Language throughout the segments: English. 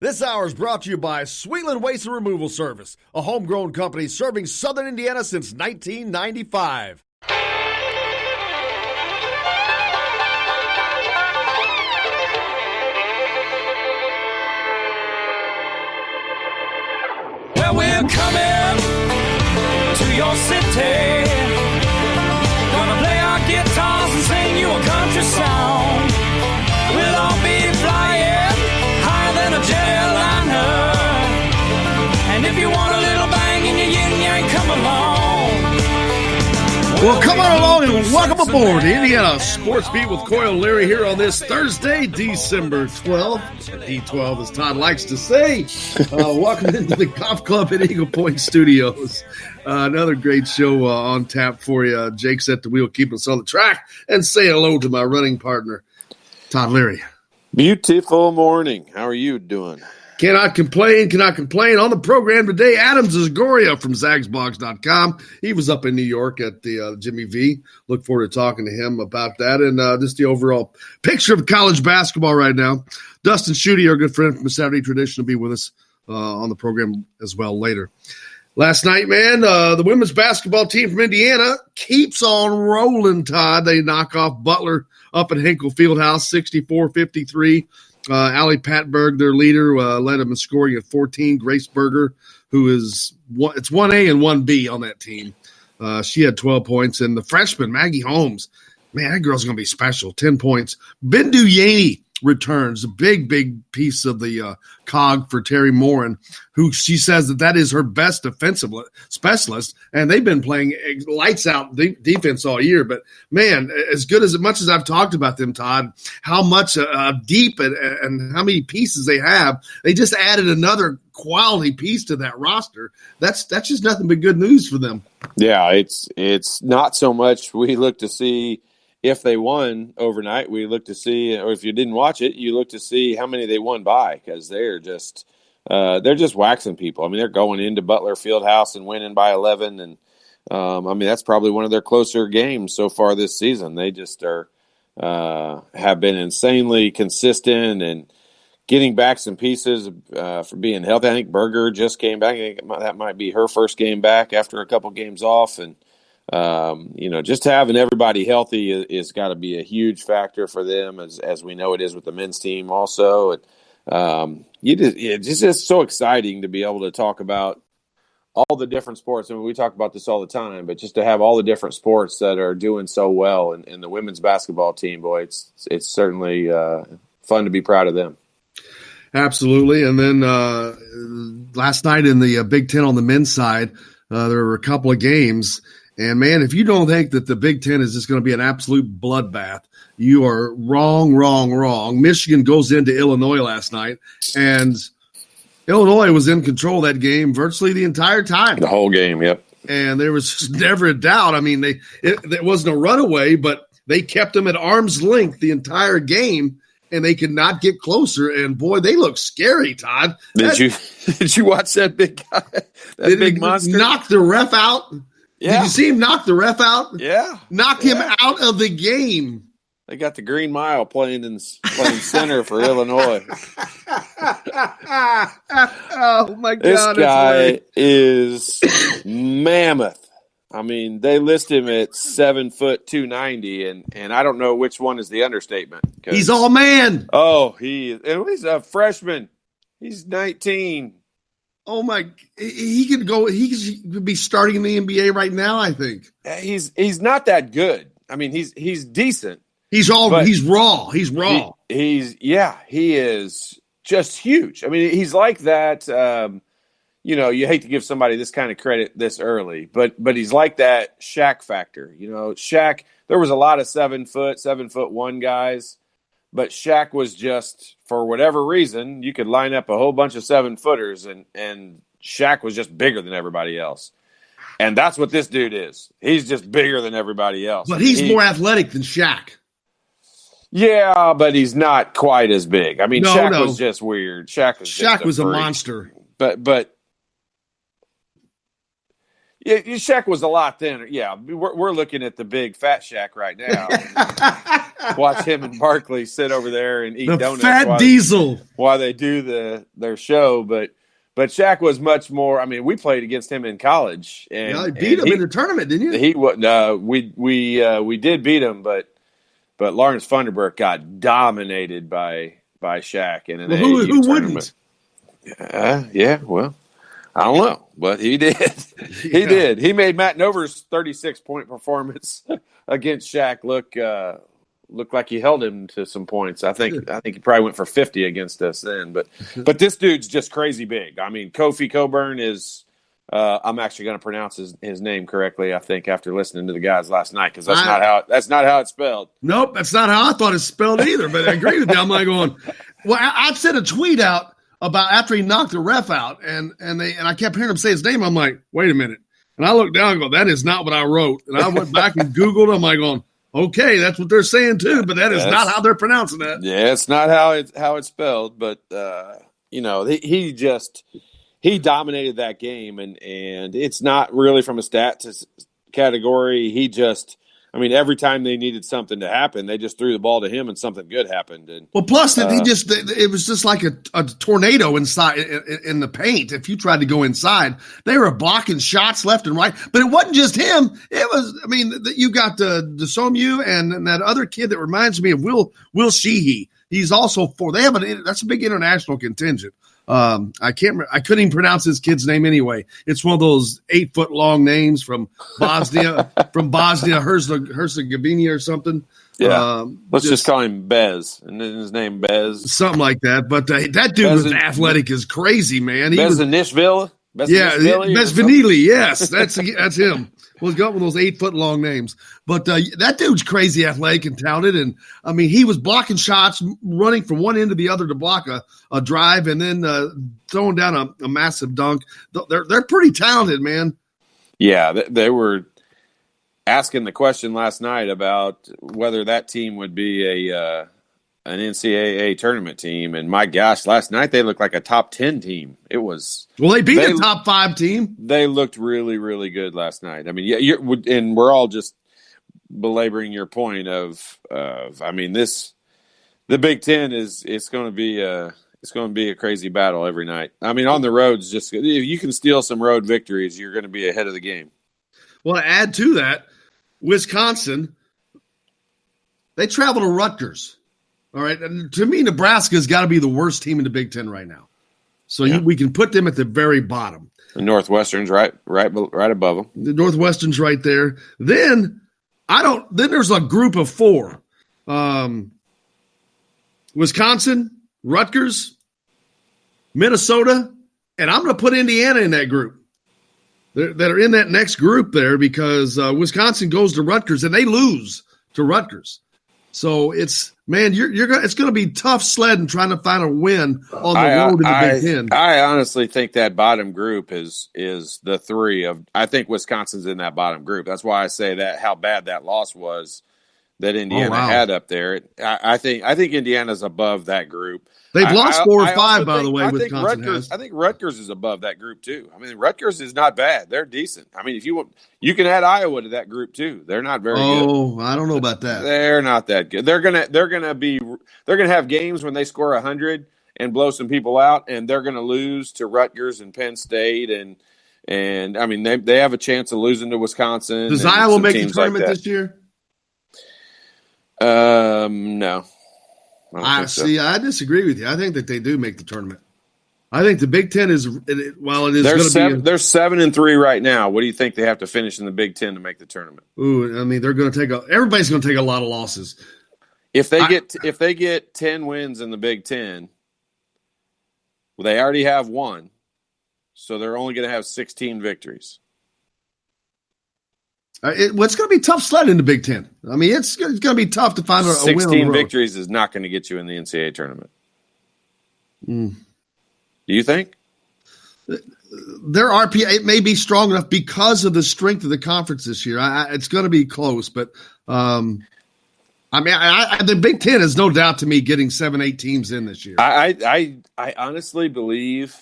This hour is brought to you by Sweetland Waste and Removal Service, a homegrown company serving southern Indiana since 1995. Well, we're coming to your city. Gonna play our guitars and sing you a country song. We'll all be flying higher than a jetliner. And if you want a little bang in your yin-yang, come along. Well, come on along and welcome aboard the Indiana Sports Beat with Coyle Leary here on this Thursday, December 12th, or D12 as Todd likes to say. Welcome into the Golf Club at Eagle Point Studios. Another great show on tap for you. Jake's at the wheel, keeping us on the track, and say hello to my running partner, Todd Leary. Beautiful morning. How are you doing? Cannot complain. On the program today, Adam Zagoria from zagsbogs.com. He was up in New York at the Jimmy V. Look forward to talking to him about that and just the overall picture of college basketball right now. Dustin Schutte, our good friend from the Saturday Tradition, will be with us on the program as well later. Last night, man, the women's basketball team from Indiana keeps on rolling, Todd. They knock off Butler up at Hinkle Fieldhouse, 64-53. Allie Patberg, their leader, led them in scoring at 14. Grace Berger, who is it's 1A and 1B on that team. She had 12 points. And the freshman, Maggie Holmes, man, that girl's going to be special, 10 points. Bindu Yaney returns, a big piece of the cog for Terry Morin, who she says that is her best defensive specialist, and they've been playing lights out defense all year. But man, as much as I've talked about them, Todd, how much deep and how many pieces they have, they just added another quality piece to that roster. That's just nothing but good news for them. Yeah, it's not so much we look to see if they won overnight. We look to see, or if you didn't watch it, you look to see how many they won by, because they're just waxing people. I mean, they're going into Butler Fieldhouse and winning by 11, and I mean, that's probably one of their closer games so far this season. They just have been insanely consistent and getting back some pieces for being healthy. I think Berger just came back. I think that might be her first game back after a couple games off, and just having everybody healthy is got to be a huge factor for them, as we know it is with the men's team also. And it's just so exciting to be able to talk about all the different sports. I mean, we talk about this all the time, but just to have all the different sports that are doing so well, and the women's basketball team, boy, it's certainly fun to be proud of them. Absolutely. And then last night in the Big Ten on the men's side, there were a couple of games. And, man, if you don't think that the Big Ten is just going to be an absolute bloodbath, you are wrong. Michigan goes into Illinois last night, and Illinois was in control of that game virtually the entire time. The whole game, yep. And there was just never a doubt. I mean, it wasn't a runaway, but they kept them at arm's length the entire game, and they could not get closer. And, boy, they look scary, Todd. Did you watch that big guy, that big monster? Knock the ref out? Yeah. Did you see him knock the ref out? Yeah. Knock him out of the game. They got the Green Mile playing center for Illinois. Oh, my God. This guy is mammoth. I mean, they list him at 7 foot 290, and I don't know which one is the understatement. He's all man. Oh, he's a freshman. He's 19. Oh my! He could go. He could be starting in the NBA right now. I think he's not that good. I mean, he's decent. He's raw. He's raw. He is just huge. I mean, he's like that. You hate to give somebody this kind of credit this early, but he's like that Shaq factor. Shaq. There was a lot of 7 foot, 7'1" guys. But Shaq was just, for whatever reason, you could line up a whole bunch of 7-footers, and Shaq was just bigger than everybody else. And that's what this dude is. He's just bigger than everybody else. But he's more athletic than Shaq. Yeah, but he's not quite as big. I mean, Shaq was just weird. Shaq was a monster. But Yeah, Shaq was a lot thinner. Yeah, we're looking at the big fat Shaq right now. Watch him and Barkley sit over there and eat donuts fat diesel while they do their show. But Shaq was much more. I mean, we played against him in college, and he beat him in the tournament, didn't you? We did beat him, but Lawrence Funderburk got dominated by Shaq in an AAU who tournament. Wouldn't? Yeah, well. I don't know, but he did. He did. He made Matt Nover's 36-point performance against Shaq look like he held him to some points. I think he probably went for 50 against us then. But this dude's just crazy big. I mean, Kofi Coburn is. I'm actually going to pronounce his name correctly. I think after listening to the guys last night, because that's not how it's spelled. Nope, that's not how I thought it's spelled either. But I agree with you. I'm like going. Well, I sent a tweet out about after he knocked the ref out, and I kept hearing him say his name. I'm like, wait a minute. And I looked down and go, that is not what I wrote. And I went back and Googled. I'm like going, okay, that's what they're saying too, but that is not how they're pronouncing that. Yeah, it's not how it's spelled, but he dominated that game, and it's not really from a stats category. Every time they needed something to happen, they just threw the ball to him and something good happened. And plus it was just like a tornado inside in the paint. If you tried to go inside, they were blocking shots left and right. But it wasn't just him. It was, you got DeSomu and that other kid that reminds me of Will Sheehy. He's also that's a big international contingent. I couldn't even pronounce this kid's name anyway. It's one of those 8-foot long names from Bosnia, Herzegovina or something. Yeah. Let's just call him Bez. And then his name Bez. Something like that. But that dude was athletic as crazy, man. Bezvanishvili? Bezvanili. Yes, that's him. Well, he's got one of those 8-foot long names. But that dude's crazy athletic and talented. And, he was blocking shots, running from one end to the other to block a drive, and then throwing down a massive dunk. They're pretty talented, man. Yeah, they were asking the question last night about whether that team would be an NCAA tournament team. And, my gosh, last night they looked like a top 10 team. It was – well, they beat a top 5 team. They looked really, really good last night. And we're all just belaboring your point of the Big Ten it's going to be a crazy battle every night. On the roads, if you can steal some road victories, you're going to be ahead of the game. Well, to add to that, Wisconsin, they travel to Rutgers. All right. And to me, Nebraska's got to be the worst team in the Big Ten right now. So we can put them at the very bottom. The Northwestern's right above them. The Northwestern's right there. Then there's a group of 4. Wisconsin, Rutgers, Minnesota, and I'm going to put Indiana in that group. That are in that next group there, because Wisconsin goes to Rutgers and they lose to Rutgers. So it's going to be tough sledding trying to find a win on the road in the Big Ten. I honestly think that bottom group is the 3 of. I think Wisconsin's in that bottom group. That's why I say that how bad that loss was that Indiana had up there. I think Indiana's above that group. They've lost 4 or 5, by the way. Wisconsin has. I think Rutgers is above that group too. Rutgers is not bad. They're decent. If you can add Iowa to that group too. They're not very good. Oh, I don't know about that. They're not that good. They're gonna have games when they score 100 and blow some people out, and they're gonna lose to Rutgers and Penn State, and they have a chance of losing to Wisconsin. Does Iowa make the tournament this year? No. I disagree with you. I think that they do make the tournament. I think the Big Ten is while it is going to be. They're 7-3 right now. What do you think they have to finish in the Big Ten to make the tournament? Ooh, they're going to everybody's going to take a lot of losses. If they get 10 wins in the Big Ten, well, they already have 1, so they're only going to have 16 victories. It's going to be tough sledding in the Big Ten. It's going to be tough to find a win. 16 victories is not going to get you in the NCAA tournament. Do you think? Their RPI it may be strong enough because of the strength of the conference this year. It's going to be close, but the Big Ten is no doubt to me getting 7-8 teams in this year. I honestly believe.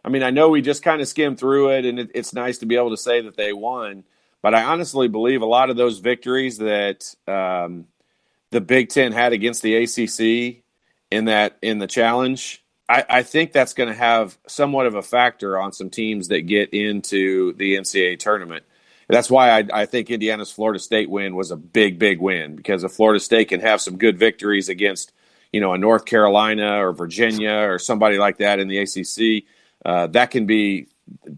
I mean, I know we just kind of skimmed through it, and it's nice to be able to say that they won. But I honestly believe a lot of those victories that the Big Ten had against the ACC in the challenge, I think that's going to have somewhat of a factor on some teams that get into the NCAA tournament. That's why I think Indiana's Florida State win was a big, big win, because if Florida State can have some good victories against, a North Carolina or Virginia or somebody like that in the ACC, that can be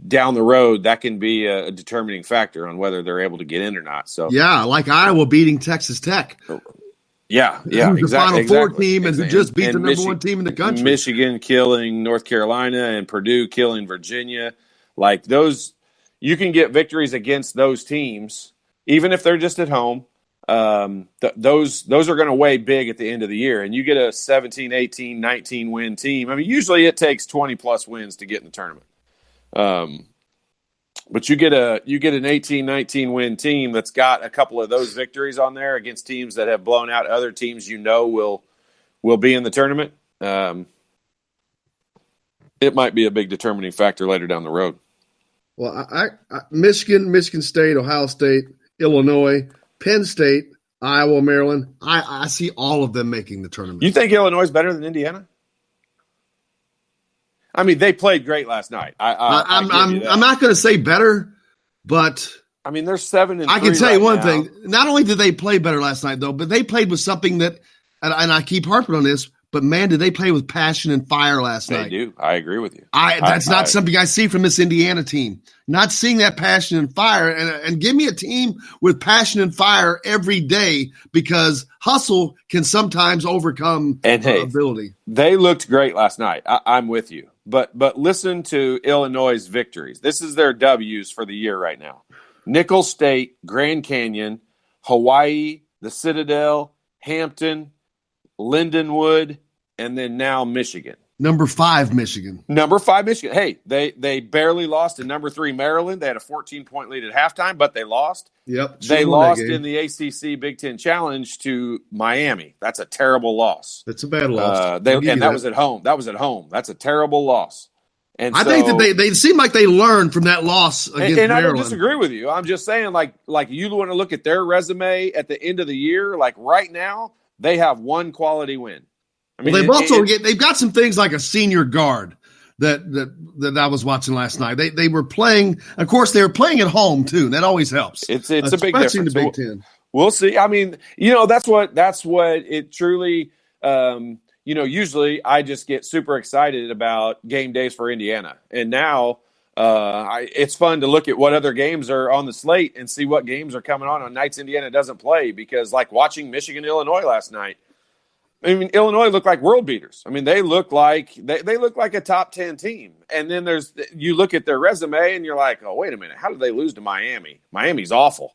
down the road. That can be a determining factor on whether they're able to get in or not. So yeah, like Iowa beating Texas Tech. Yeah, who's the Final Four team and who just beat the number one team in the country. Michigan killing North Carolina and Purdue killing Virginia. Like those, you can get victories against those teams, even if they're just at home. Those are going to weigh big at the end of the year. And you get a 17, 18, 19 win team. I mean, usually it takes 20-plus wins to get in the tournament. But you get an 18, 19 win team that's got a couple of those victories on there against teams that have blown out other teams will be in the tournament. It might be a big determining factor later down the road. Well, I Michigan State, Ohio State, Illinois, Penn State, Iowa, Maryland, I see all of them making the tournament. You think Illinois is better than Indiana? I mean, they played great last night. I'm not going to say better, but I mean, they're 7-3. I can tell you one thing. Not only did they play better last night, though, but they played with something that, and I keep harping on this, but man, did they play with passion and fire last night. They do. I agree with you. That's not something I see from this Indiana team. Not seeing that passion and fire, and give me a team with passion and fire every day, because hustle can sometimes overcome ability. They looked great last night. I'm with you. But listen to Illinois' victories. This is their W's for the year right now. Nicholls State, Grand Canyon, Hawaii, the Citadel, Hampton, Lindenwood, and then now Michigan. Number 5 Michigan. Hey, they barely lost to number 3 Maryland. They had a 14-point lead at halftime, but they lost. Yep. They lost in the ACC Big Ten Challenge to Miami. That's a terrible loss. That's a bad loss. That was at home. That's a terrible loss. And I think that they seem like they learned from that loss against Maryland. I don't disagree with you. I'm just saying, like you want to look at their resume at the end of the year. Like right now, they have one quality win. I mean, they've got some things like a senior guard that I was watching last night. They were playing. Of course, they were playing at home too. That always helps. It's a big difference. In the Big Ten. We'll see. I mean, that's what it truly. Usually I just get super excited about game days for Indiana, and now it's fun to look at what other games are on the slate and see what games are coming on nights Indiana doesn't play, because like watching Michigan, Illinois last night. I mean, Illinois looked like world beaters. I mean, they look like they look like a top 10 team. And then you look at their resume and you're like, oh, wait a minute, how did they lose to Miami? Miami's awful.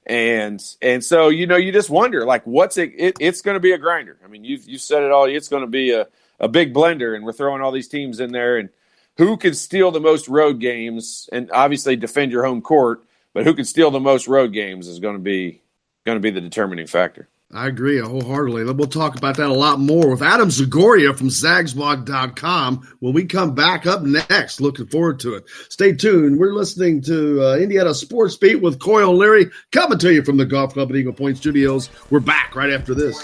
And so, you just wonder, like, it's going to be a grinder. I mean, you've said it all. It's going to be a big blender, and we're throwing all these teams in there. And who can steal the most road games, and obviously defend your home court, but who can steal the most road games is going to be the determining factor. I agree wholeheartedly. We'll talk about that a lot more with Adam Zagoria from zagsblog.com when we come back up next. Looking forward to it. Stay tuned. We're listening to Indiana Sports Beat with Coy O'Leary, coming to you from the Golf Club at Eagle Point Studios. We're back right after this.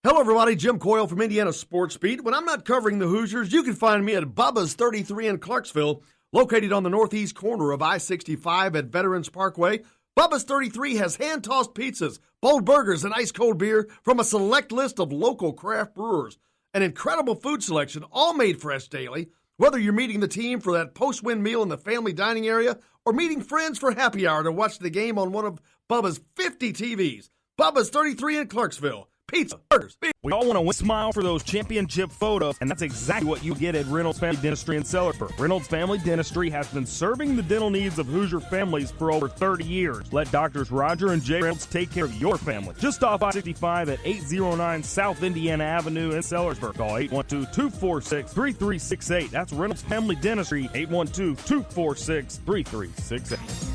Hello, everybody. Jim Coyle from Indiana Sports Beat. When I'm not covering the Hoosiers, you can find me at Bubba's 33 in Clarksville, located on the northeast corner of I-65 at Veterans Parkway. Bubba's 33 has hand-tossed pizzas, bold burgers, and ice-cold beer from a select list of local craft brewers. An incredible food selection, all made fresh daily. Whether you're meeting the team for that post-win meal in the family dining area or meeting friends for happy hour to watch the game on one of Bubba's 50 TVs. Bubba's 33 in Clarksville. Pizza, burgers, beer. We all want to smile for those championship photos, and that's exactly what you get at Reynolds Family Dentistry in Sellersburg. Reynolds Family Dentistry has been serving the dental needs of Hoosier families for over 30 years. Let Doctors Roger and Jay Reynolds take care of your family. Just off I-65 at 809 South Indiana Avenue in Sellersburg. Call 812-246-3368. That's Reynolds Family Dentistry, 812-246-3368.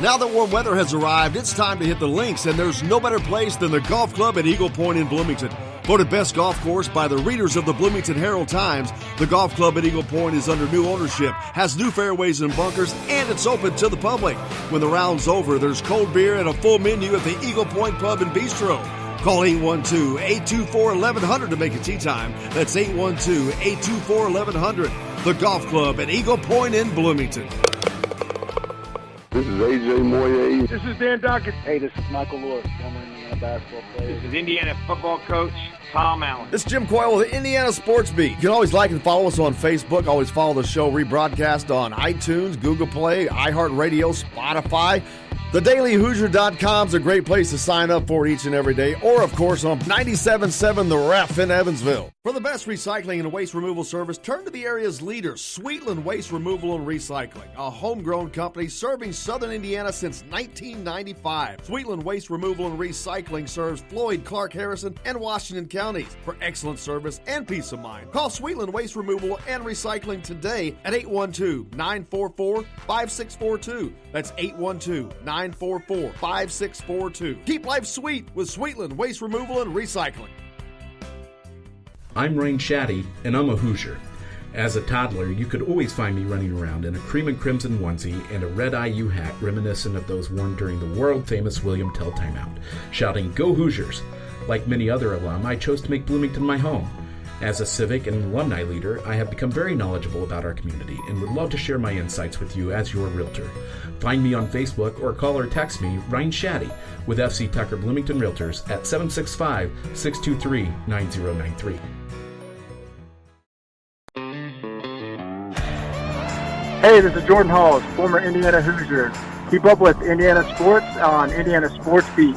Now that warm weather has arrived, it's time to hit the links, and there's no better place than the Golf Club at Eagle Point in Bloomington. Voted best golf course by the readers of the Bloomington Herald-Times, the Golf Club at Eagle Point is under new ownership, has new fairways and bunkers, and it's open to the public. When the round's over, there's cold beer and a full menu at the Eagle Point Pub and Bistro. Call 812-824-1100 to make a tee time. That's 812-824-1100. The Golf Club at Eagle Point in Bloomington. This is AJ Moye. This is Dan Duckett. Hey, this is Michael Lewis, former Indiana basketball player. This is Indiana football coach Tom Allen. This is Jim Coyle with the Indiana Sports Beat. You can always like and follow us on Facebook. Always follow the show rebroadcast on iTunes, Google Play, iHeartRadio, Spotify. TheDailyHoosier.com is a great place to sign up for each and every day, or, of course, on 97.7 The Ref in Evansville. For the best recycling and waste removal service, turn to the area's leader, Sweetland Waste Removal and Recycling, a homegrown company serving southern Indiana since 1995. Sweetland Waste Removal and Recycling serves Floyd, Clark, Harrison, and Washington counties. For excellent service and peace of mind, call Sweetland Waste Removal and Recycling today at 812-944-5642. That's 812-944-5642. Keep life sweet with Sweetland Waste Removal and Recycling. I'm Rain Shaddy, and I'm a Hoosier. As a toddler, you could always find me running around in a cream and crimson onesie and a red IU hat reminiscent of those worn during the world-famous William Tell timeout, shouting, "Go Hoosiers!" Like many other alum, I chose to make Bloomington my home. As a civic and alumni leader, I have become very knowledgeable about our community and would love to share my insights with you as your realtor. Find me on Facebook or call or text me, Ryan Shaddy, with FC Tucker Bloomington Realtors at 765-623-9093. Hey, this is Jordan Halls, former Indiana Hoosier. Keep up with Indiana sports on Indiana Sports Beat.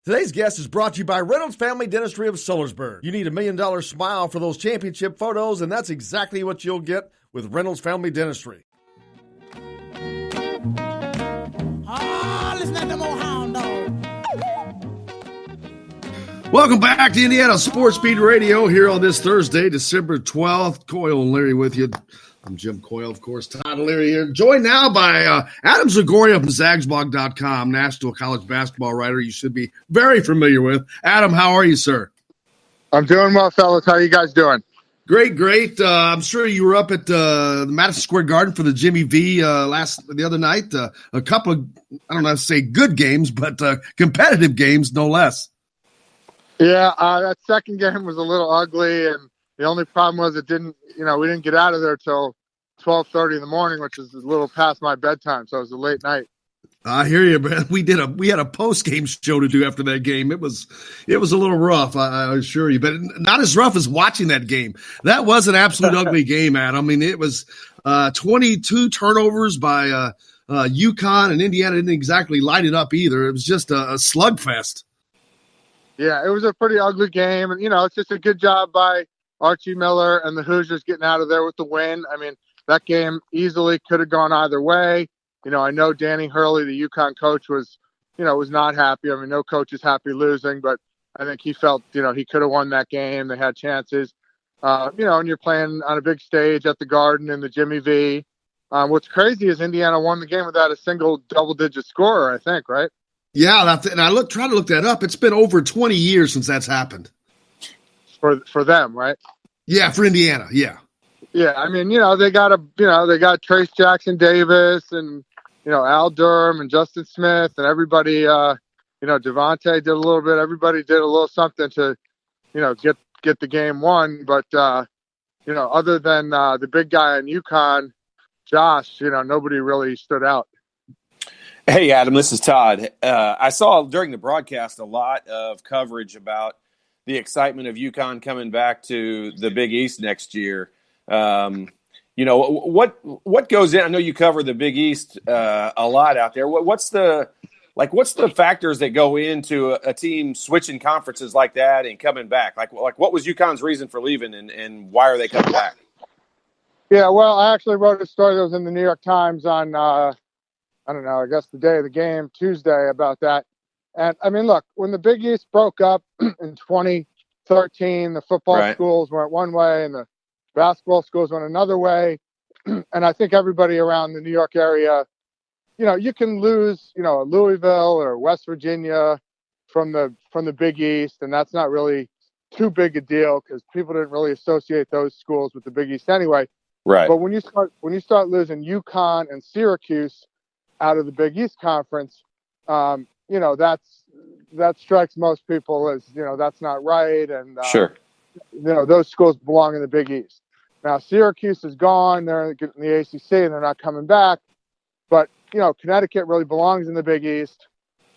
Today's guest is brought to you by Reynolds Family Dentistry of Sellersburg. You need $1 million smile for those championship photos, and that's exactly what you'll get with Reynolds Family Dentistry. Listen at them old hound dogs. Welcome back to Indiana Sports Speed Radio here on this Thursday, December 12th. Coyle and Larry with you. I'm Jim Coyle, of course. Todd and Larry here. Joined now by Adam Zagoria from Zagsblog.com, national college basketball writer you should be very familiar with. Adam, how are you, sir? I'm doing well, fellas. How are you guys doing? Great, great. I'm sure you were up at the Madison Square Garden for the Jimmy V the other night. A couple of, I don't know how to say good games, but competitive games, no less. Yeah, that second game was a little ugly, and the only problem was we didn't get out of there till 12:30 in the morning, which is a little past my bedtime, so it was a late night. I hear you, man. We had a post-game show to do after that game. It was a little rough, I assure you, but not as rough as watching that game. That was an absolute ugly game, Adam. I mean, it was 22 turnovers by UConn, and Indiana didn't exactly light it up either. It was just a slugfest. Yeah, it was a pretty ugly game, and it's just a good job by Archie Miller and the Hoosiers getting out of there with the win. I mean, that game easily could have gone either way. I know Danny Hurley, the UConn coach, was not happy. I mean, no coach is happy losing, but I think he felt, he could have won that game. They had chances, and you're playing on a big stage at the Garden in the Jimmy V. What's crazy is Indiana won the game without a single double-digit scorer, I think, right? Yeah, and I tried to look that up. It's been over 20 years since that's happened. For them, right? Yeah, for Indiana, yeah. Yeah, I mean, they got Trace Jackson Davis and Al Durham and Justin Smith and everybody. Devontae did a little bit. Everybody did a little something to, get the game won. But other than the big guy in UConn, Josh, nobody really stood out. Hey, Adam, this is Todd. I saw during the broadcast a lot of coverage about the excitement of UConn coming back to the Big East next year. What goes in? I know you cover the Big East a lot out there. What's the factors that go into a team switching conferences like that and coming back? Like what was UConn's reason for leaving, and why are they coming back? Yeah, well, I actually wrote a story that was in the New York Times on I don't know, I guess the day of the game, Tuesday, about that. And, I mean, look, when the Big East broke up in 2013, the football schools went one way and the basketball schools went another way. And I think everybody around the New York area, you can lose, Louisville or West Virginia from the Big East, and that's not really too big a deal because people didn't really associate those schools with the Big East anyway. Right. But when you start losing UConn and Syracuse out of the Big East Conference, that strikes most people as that's not right, and Sure. Those schools belong in the Big East. Now Syracuse is gone; they're in the ACC, and they're not coming back. But Connecticut really belongs in the Big East.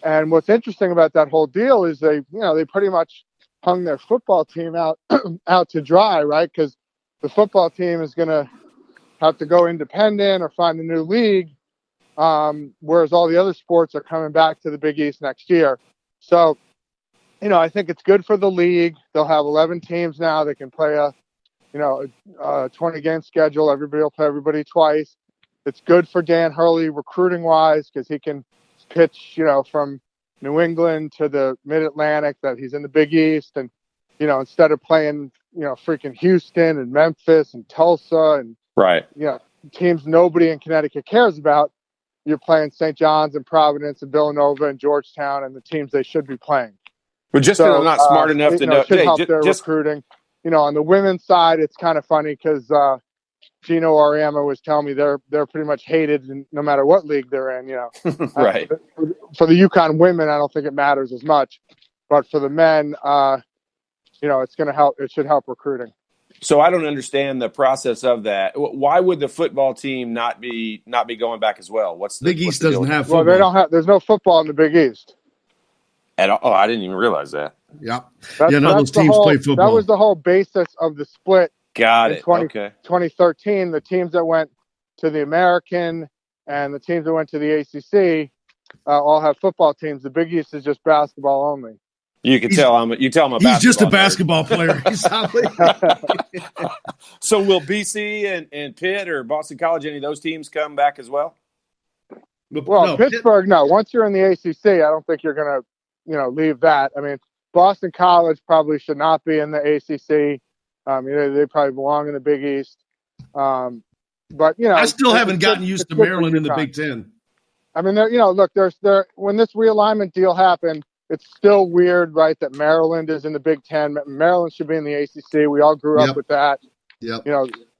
And what's interesting about that whole deal is they pretty much hung their football team out to dry, right? Because the football team is going to have to go independent or find a new league, whereas all the other sports are coming back to the Big East next year. So, I think it's good for the league. They'll have 11 teams now. They can play a 20-game schedule. Everybody will play everybody twice. It's good for Dan Hurley recruiting-wise because he can pitch, from New England to the Mid-Atlantic that he's in the Big East. And, instead of playing, freaking Houston and Memphis and Tulsa and, right, teams nobody in Connecticut cares about, you're playing St. John's and Providence and Villanova and Georgetown and the teams they should be playing. But just because I'm not smart enough to know. It should help their recruiting. On the women's side, it's kind of funny because Gino Auriemma was telling me they're pretty much hated no matter what league they're in. Right. For the UConn women, I don't think it matters as much, but for the men, it's going to help. It should help recruiting. So I don't understand the process of that. Why would the football team not be going back as well? Big East doesn't have football. Well, they don't have. There's no football in the Big East. At all? Oh, I didn't even realize that. Yeah. None of those teams play football. That was the whole basis of the split. Got it. Okay. 2013, the teams that went to the American and the teams that went to the ACC all have football teams. The Big East is just basketball only. You can tell I'm a basketball. He's just a basketball player. So will BC and Pitt or Boston College, any of those teams come back as well? Well, no, Pittsburgh, no. Once you're in the ACC, I don't think you're going to, leave that. I mean, Boston College probably should not be in the ACC. They probably belong in the Big East. But I still haven't gotten used to Maryland in the Big Ten. I mean, look, when this realignment deal happened, it's still weird, right, that Maryland is in the Big Ten. Maryland should be in the ACC. We all grew up with that. Yep.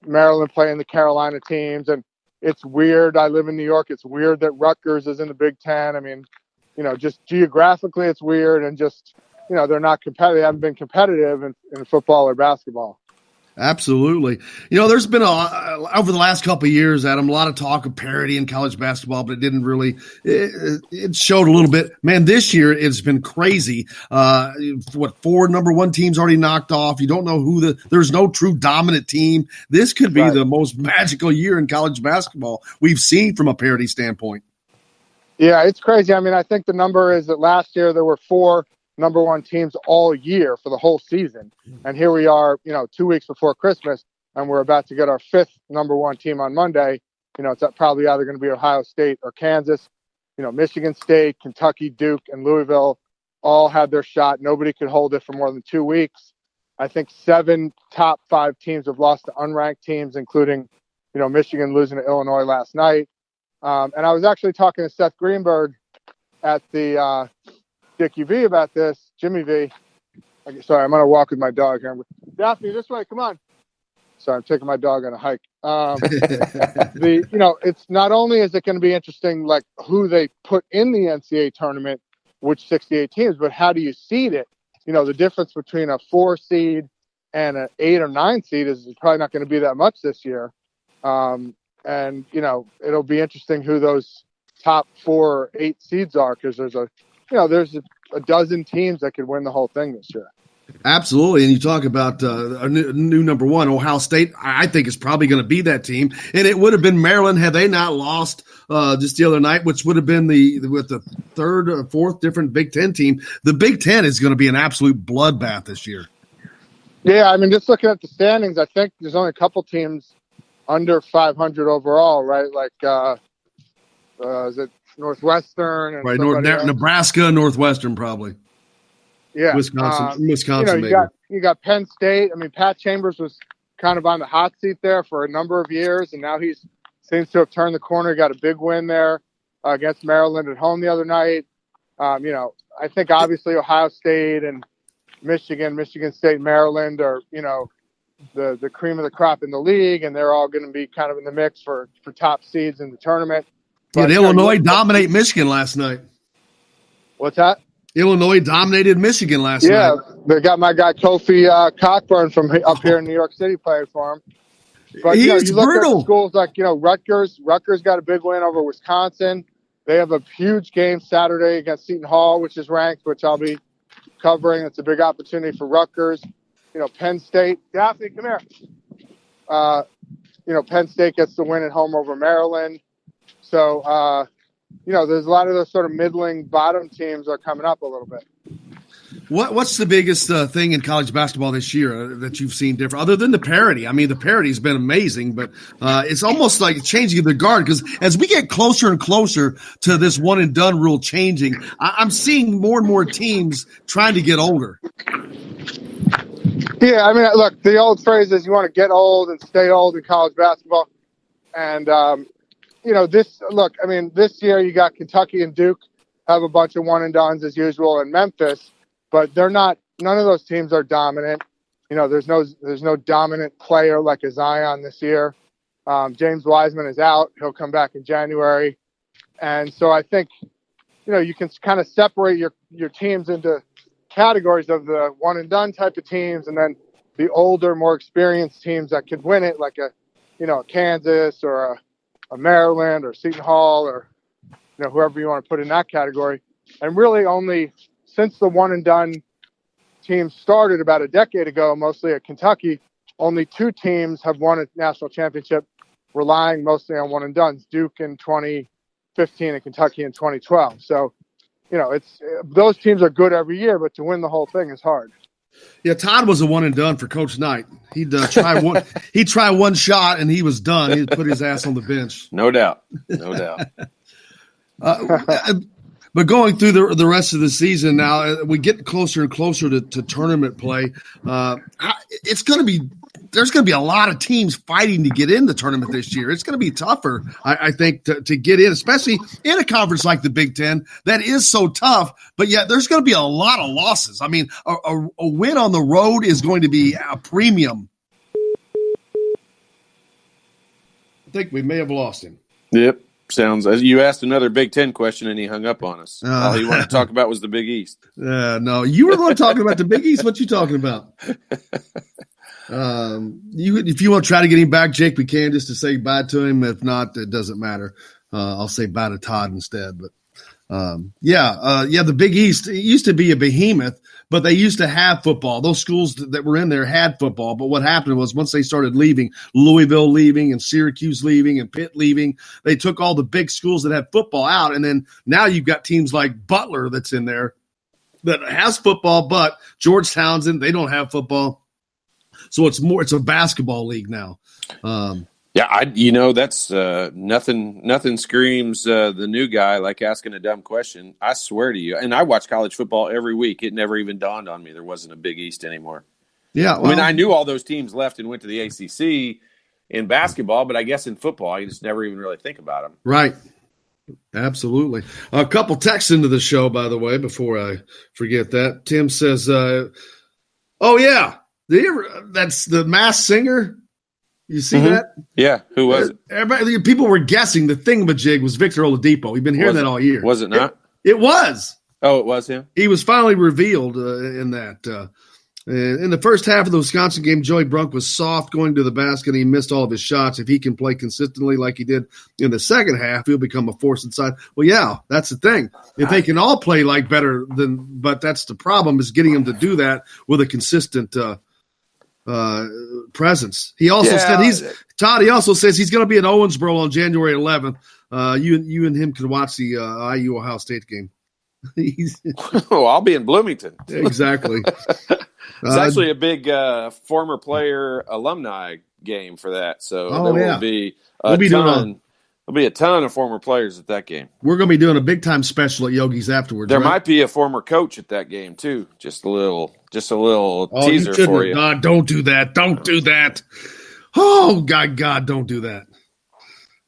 Maryland playing the Carolina teams, and it's weird. I live in New York. It's weird that Rutgers is in the Big Ten. I mean, just geographically, it's weird, and just they're not competitive. They haven't been competitive in football or basketball. Absolutely. There's been over the last couple of years, Adam, a lot of talk of parity in college basketball, but it didn't really, it showed a little bit. Man, this year it's been crazy. 4 number 1 teams already knocked off. You don't know there's no true dominant team. This could be the most magical year in college basketball we've seen from a parity standpoint. Yeah, it's crazy. I mean, I think the number is that last year there were 4 number 1 teams all year for the whole season. And here we are, 2 weeks before Christmas, and we're about to get our 5th number 1 team on Monday. It's probably either going to be Ohio State or Kansas. Michigan State, Kentucky, Duke, and Louisville all had their shot. Nobody could hold it for more than 2 weeks. I think 7 top 5 teams have lost to unranked teams, including, Michigan losing to Illinois last night. And I was actually talking to Seth Greenberg at the Dickie V about this, Jimmy V. Sorry, I'm going to walk with my dog here. Daphne, this way, come on. Sorry, I'm taking my dog on a hike. It's not only is it going to be interesting, like who they put in the NCAA tournament, which 68 teams, but how do you seed it? The difference between a 4 seed and an 8 or 9 seed is probably not going to be that much this year. And it'll be interesting who those top 4 or 8 seeds are, because there's a dozen teams that could win the whole thing this year. Absolutely. And you talk about a new number 1, Ohio State, I think is probably going to be that team. And it would have been Maryland had they not lost just the other night, which would have been with the 3rd or 4th different Big Ten team. The Big Ten is going to be an absolute bloodbath this year. Yeah, I mean, just looking at the standings, I think there's only a couple teams under 500 overall, right? Like, is it Northwestern? And right, Nebraska, Northwestern, probably. Yeah, Wisconsin. You got Penn State. I mean, Pat Chambers was kind of on the hot seat there for a number of years, and now he seems to have turned the corner. He got a big win there against Maryland at home the other night. I think obviously Ohio State and Michigan State, Maryland are, the cream of the crop in the league, and they're all going to be kind of in the mix for top seeds in the tournament. But Illinois dominate Michigan last night. What's that? Illinois dominated Michigan last night. Yeah, they got my guy Kofi Cockburn from up here in New York City playing for him. But He's you look brutal. at schools like Rutgers. Rutgers got a big win over Wisconsin. They have a huge game Saturday against Seton Hall, which is ranked, which I'll be covering. It's a big opportunity for Rutgers. Penn State. Daphne, come here. Penn State gets the win at home over Maryland. So, there's a lot of those sort of middling bottom teams are coming up a little bit. What's the biggest thing in college basketball this year that you've seen different, other than the parity? I mean, the parity's been amazing, but it's almost like changing the guard, because as we get closer and closer to this one and done rule changing, I'm seeing more and more teams trying to get older. Yeah, I mean, look, the old phrase is you want to get old and stay old in college basketball. And, this year you got Kentucky and Duke have a bunch of one and dones as usual, and Memphis, but none of those teams are dominant. There's no dominant player like a Zion this year. James Wiseman is out. He'll come back in January. And so I think, you can kind of separate your teams into categories of the one and done type of teams, and then the older, more experienced teams that could win it, like a Kansas or a Maryland or Seton Hall or whoever you want to put in that category. And really only since the one and done teams started about a decade ago, mostly at Kentucky, only 2 teams have won a national championship relying mostly on one and dones, Duke in 2015 and Kentucky in 2012. So, it's those teams are good every year, but to win the whole thing is hard. Yeah, Todd was a one and done for Coach Knight. He'd try one. He'd try one shot and he was done. He'd put his ass on the bench. No doubt. But going through the rest of the season now, we get closer and closer to tournament play. There's going to be a lot of teams fighting to get in the tournament this year. It's going to be tougher, I think, to get in, especially in a conference like the Big Ten that is so tough. But yet there's going to be a lot of losses. I mean, a win on the road is going to be a premium. I think we may have lost him. Yep. Sounds as you asked another Big Ten question and he hung up on us. All he wanted to talk about was the Big East. No, you were going to talk about the Big East. What you talking about? If you want to try to get him back, Jake, we can, just to say bye to him. If not, it doesn't matter. I'll say bye to Todd instead. But the Big East, it used to be a behemoth, but they used to have football. Those schools that were in there had football. But what happened was once they started leaving, Louisville leaving and Syracuse leaving and Pitt leaving, they took all the big schools that had football out. And then now you've got teams like Butler that's in there that has football, but George Townsend, they don't have football. So it's a basketball league now. That's nothing screams the new guy like asking a dumb question. I swear to you. And I watch college football every week. It never even dawned on me there wasn't a Big East anymore. Yeah. Well, I knew all those teams left and went to the ACC in basketball, but I guess in football, you just never even really think about them. Right. Absolutely. A couple texts into the show, by the way, before I forget that. Tim says, oh, yeah. That's the Masked Singer. You see that? Yeah. Who was it? People were guessing the thingamajig was Victor Oladipo. We've been hearing that all year. Was it not? It was. Oh, it was him? He was finally revealed in that. In the first half of the Wisconsin game, Joey Brunk was soft going to the basket. He missed all of his shots. If he can play consistently like he did in the second half, he'll become a force inside. Well, yeah, that's the thing. If they can all play like but that's the problem, is getting them to do that with a consistent presence. He also said He also says he's going to be in Owensboro on January 11th. You and him can watch the IU Ohio State game. I'll be in Bloomington. Exactly. It's actually a big former player alumni game for that. So there will be a ton There'll be a ton of former players at that game. We're going to be doing a big time special at Yogi's afterwards. There right? might be a former coach at that game too. Just a little teaser for you. Don't do that. Don't do that. Oh God, don't do that.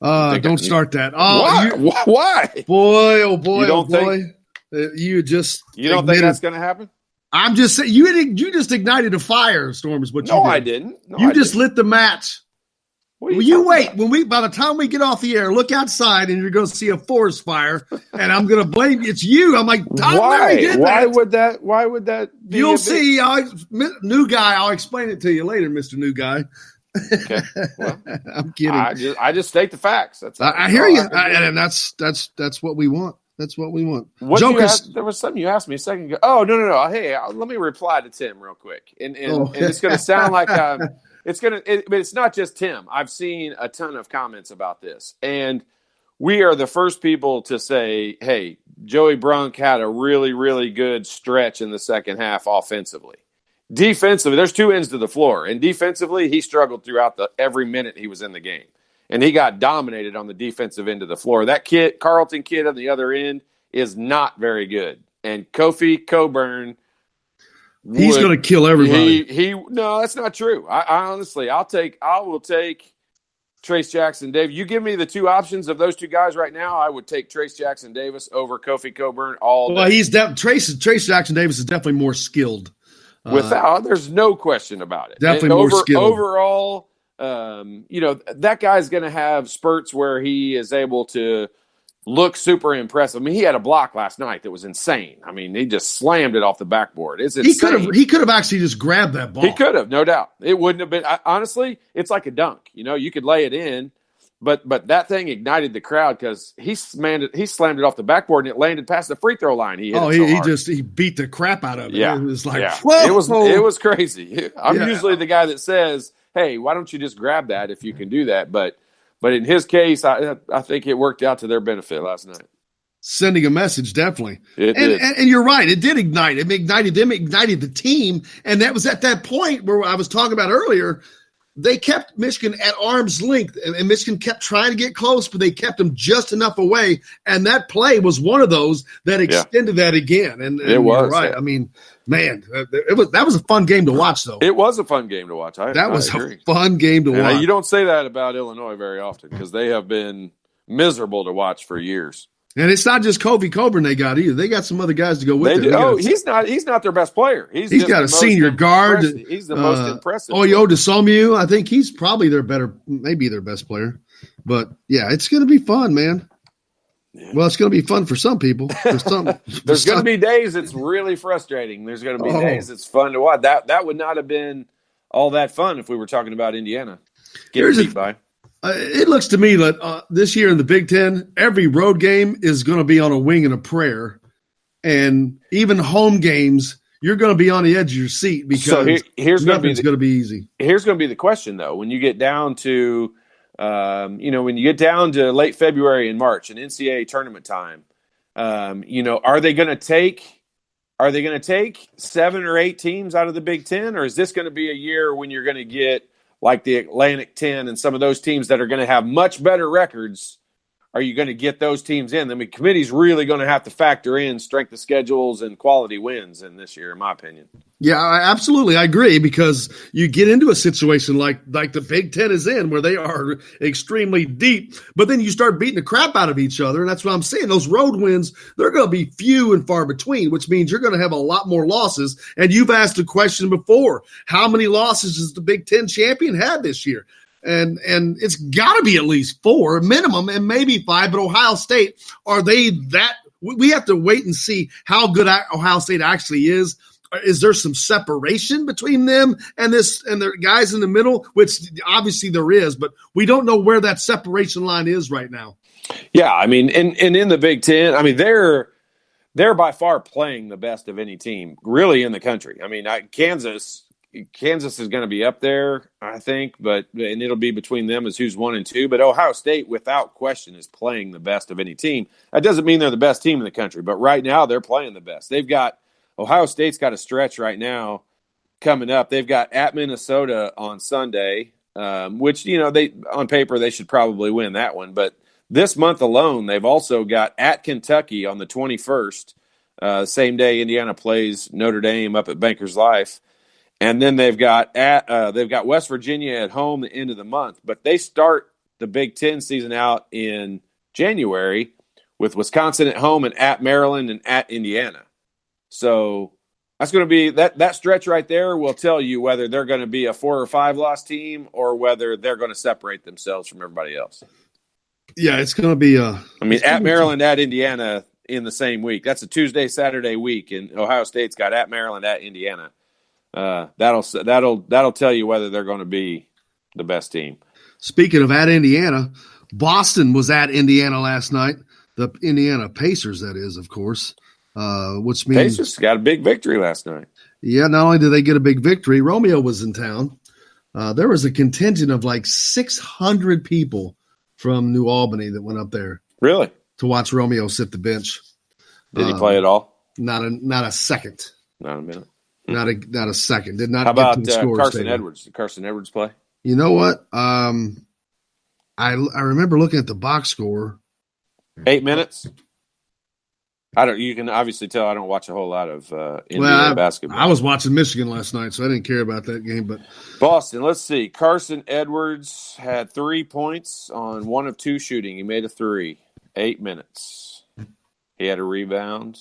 Don't start that. Oh, why? Boy, oh boy, you don't think that's going to happen? I'm just saying you just ignited a fire, Storm. Is what you did. I didn't. You just lit the match. Well, you wait. By the time we get off the air, look outside, and you're going to see a forest fire, and I'm going to blame it's you. I'm like, why? Why would that? You'll see. New guy. I'll explain it to you later, Mr. New Guy. Okay. Well, I'm kidding. I just state the facts. I hear you, and that's what we want. That's what we want. There was something you asked me a second ago. Oh no. Hey, let me reply to Tim real quick, and it's going to sound like but it's not just Tim. I've seen a ton of comments about this, and we are the first people to say, "Hey, Joey Brunk had a really, really good stretch in the second half offensively." Defensively, there's two ends to the floor, and defensively, he struggled throughout every minute he was in the game, and he got dominated on the defensive end of the floor. That Carlton kid on the other end is not very good, and Kofi Coburn. He's going to kill everybody. No, that's not true. I honestly, I will take Trace Jackson Davis. You give me the two options of those two guys right now, I would take Trace Jackson Davis over Kofi Coburn all day. Well, Trace Jackson Davis is definitely more skilled. There's no question about it. Definitely more skilled. Overall, that guy's going to have spurts where he is able to look super impressive. I mean, he had a block last night that was insane. I mean, he just slammed it off the backboard. It's insane. He could have actually just grabbed that ball. He could have, no doubt. It wouldn't have been. Honestly, it's like a dunk. You could lay it in, but that thing ignited the crowd because he slammed it off the backboard and it landed past the free throw line. He beat the crap out of it. Yeah. It was like, whoa. It was crazy. I'm usually the guy that says, "Hey, why don't you just grab that if you can do that?" But in his case, I think it worked out to their benefit last night. Sending a message, definitely. And you're right. It did ignite. It ignited them, ignited the team. And that was at that point where I was talking about earlier. They kept Michigan at arm's length, and Michigan kept trying to get close, but they kept them just enough away. And that play was one of those that extended that again. And it was right. Yeah. I mean, man, that was a fun game to watch, though. It was a fun game to watch. That was a fun game to watch. You don't say that about Illinois very often because they have been miserable to watch for years. And it's not just Kofi Coburn they got either. They got some other guys to go with them. He's not their best player. He's got a senior guard. He's the most impressive. Oyo DeSomu, I think he's probably maybe their best player. But yeah, it's going to be fun, man. Yeah. Well, it's going to be fun for some people. There's going to be days it's really frustrating. There's going to be days it's fun to watch. That would not have been all that fun if we were talking about Indiana getting beat by. It looks to me that this year in the Big Ten, every road game is going to be on a wing and a prayer. And even home games, you're going to be on the edge of your seat because nothing's going to be easy. Here's going to be the question, though. When you get down to late February and March and NCAA tournament time, are they going to take 7 or 8 teams out of the Big Ten, or is this going to be a year when you're going to get like the Atlantic 10 and some of those teams that are going to have much better records? Are you going to get those teams in? I mean, committee's really going to have to factor in strength of schedules and quality wins in this year, in my opinion. Yeah, absolutely. I agree because you get into a situation like the Big Ten is in where they are extremely deep, but then you start beating the crap out of each other. And that's what I'm saying. Those road wins, they're going to be few and far between, which means you're going to have a lot more losses. And you've asked a question before, how many losses does the Big Ten champion have this year? And it's got to be at least 4 minimum and maybe 5. But Ohio State, are they that? We have to wait and see how good Ohio State actually is. Is there some separation between them and the guys in the middle? Which obviously there is, but we don't know where that separation line is right now. Yeah, I mean, and in the Big Ten, I mean they're by far playing the best of any team really in the country. I mean, Kansas is going to be up there, I think, and it'll be between them as who's 1 and 2. But Ohio State, without question, is playing the best of any team. That doesn't mean they're the best team in the country, but right now they're playing the best. Ohio State's got a stretch right now coming up. They've got at Minnesota on Sunday, which they on paper they should probably win that one, but this month alone, they've also got at Kentucky on the 21st, same day Indiana plays Notre Dame up at Bankers Life. And then they've got West Virginia at home the end of the month. But they start the Big Ten season out in January with Wisconsin at home and at Maryland and at Indiana. So that's going to be that stretch right there will tell you whether they're going to be a 4 or 5 loss team or whether they're going to separate themselves from everybody else. Yeah, it's going to be at Maryland, at Indiana in the same week. That's a Tuesday, Saturday week, and Ohio State's got at Maryland, at Indiana. That'll tell you whether they're going to be the best team. Speaking of at Indiana, Boston was at Indiana last night. The Indiana Pacers, that is, of course, which means Pacers got a big victory last night. Yeah, not only did they get a big victory, Romeo was in town. There was a contingent of like 600 people from New Albany that went up there. Really? To watch Romeo sit the bench. Did he play at all? Not a second. Not a minute. Not a second. Did not. How about get to the score Carson stadium. Edwards? Did Carson Edwards play? You know what? I remember looking at the box score. 8 minutes. You can obviously tell I don't watch a whole lot of NBA basketball. I was watching Michigan last night, so I didn't care about that game. But Boston, let's see. Carson Edwards had 3 points on 1 of 2 shooting. He made a 3. 8 minutes. He had a rebound.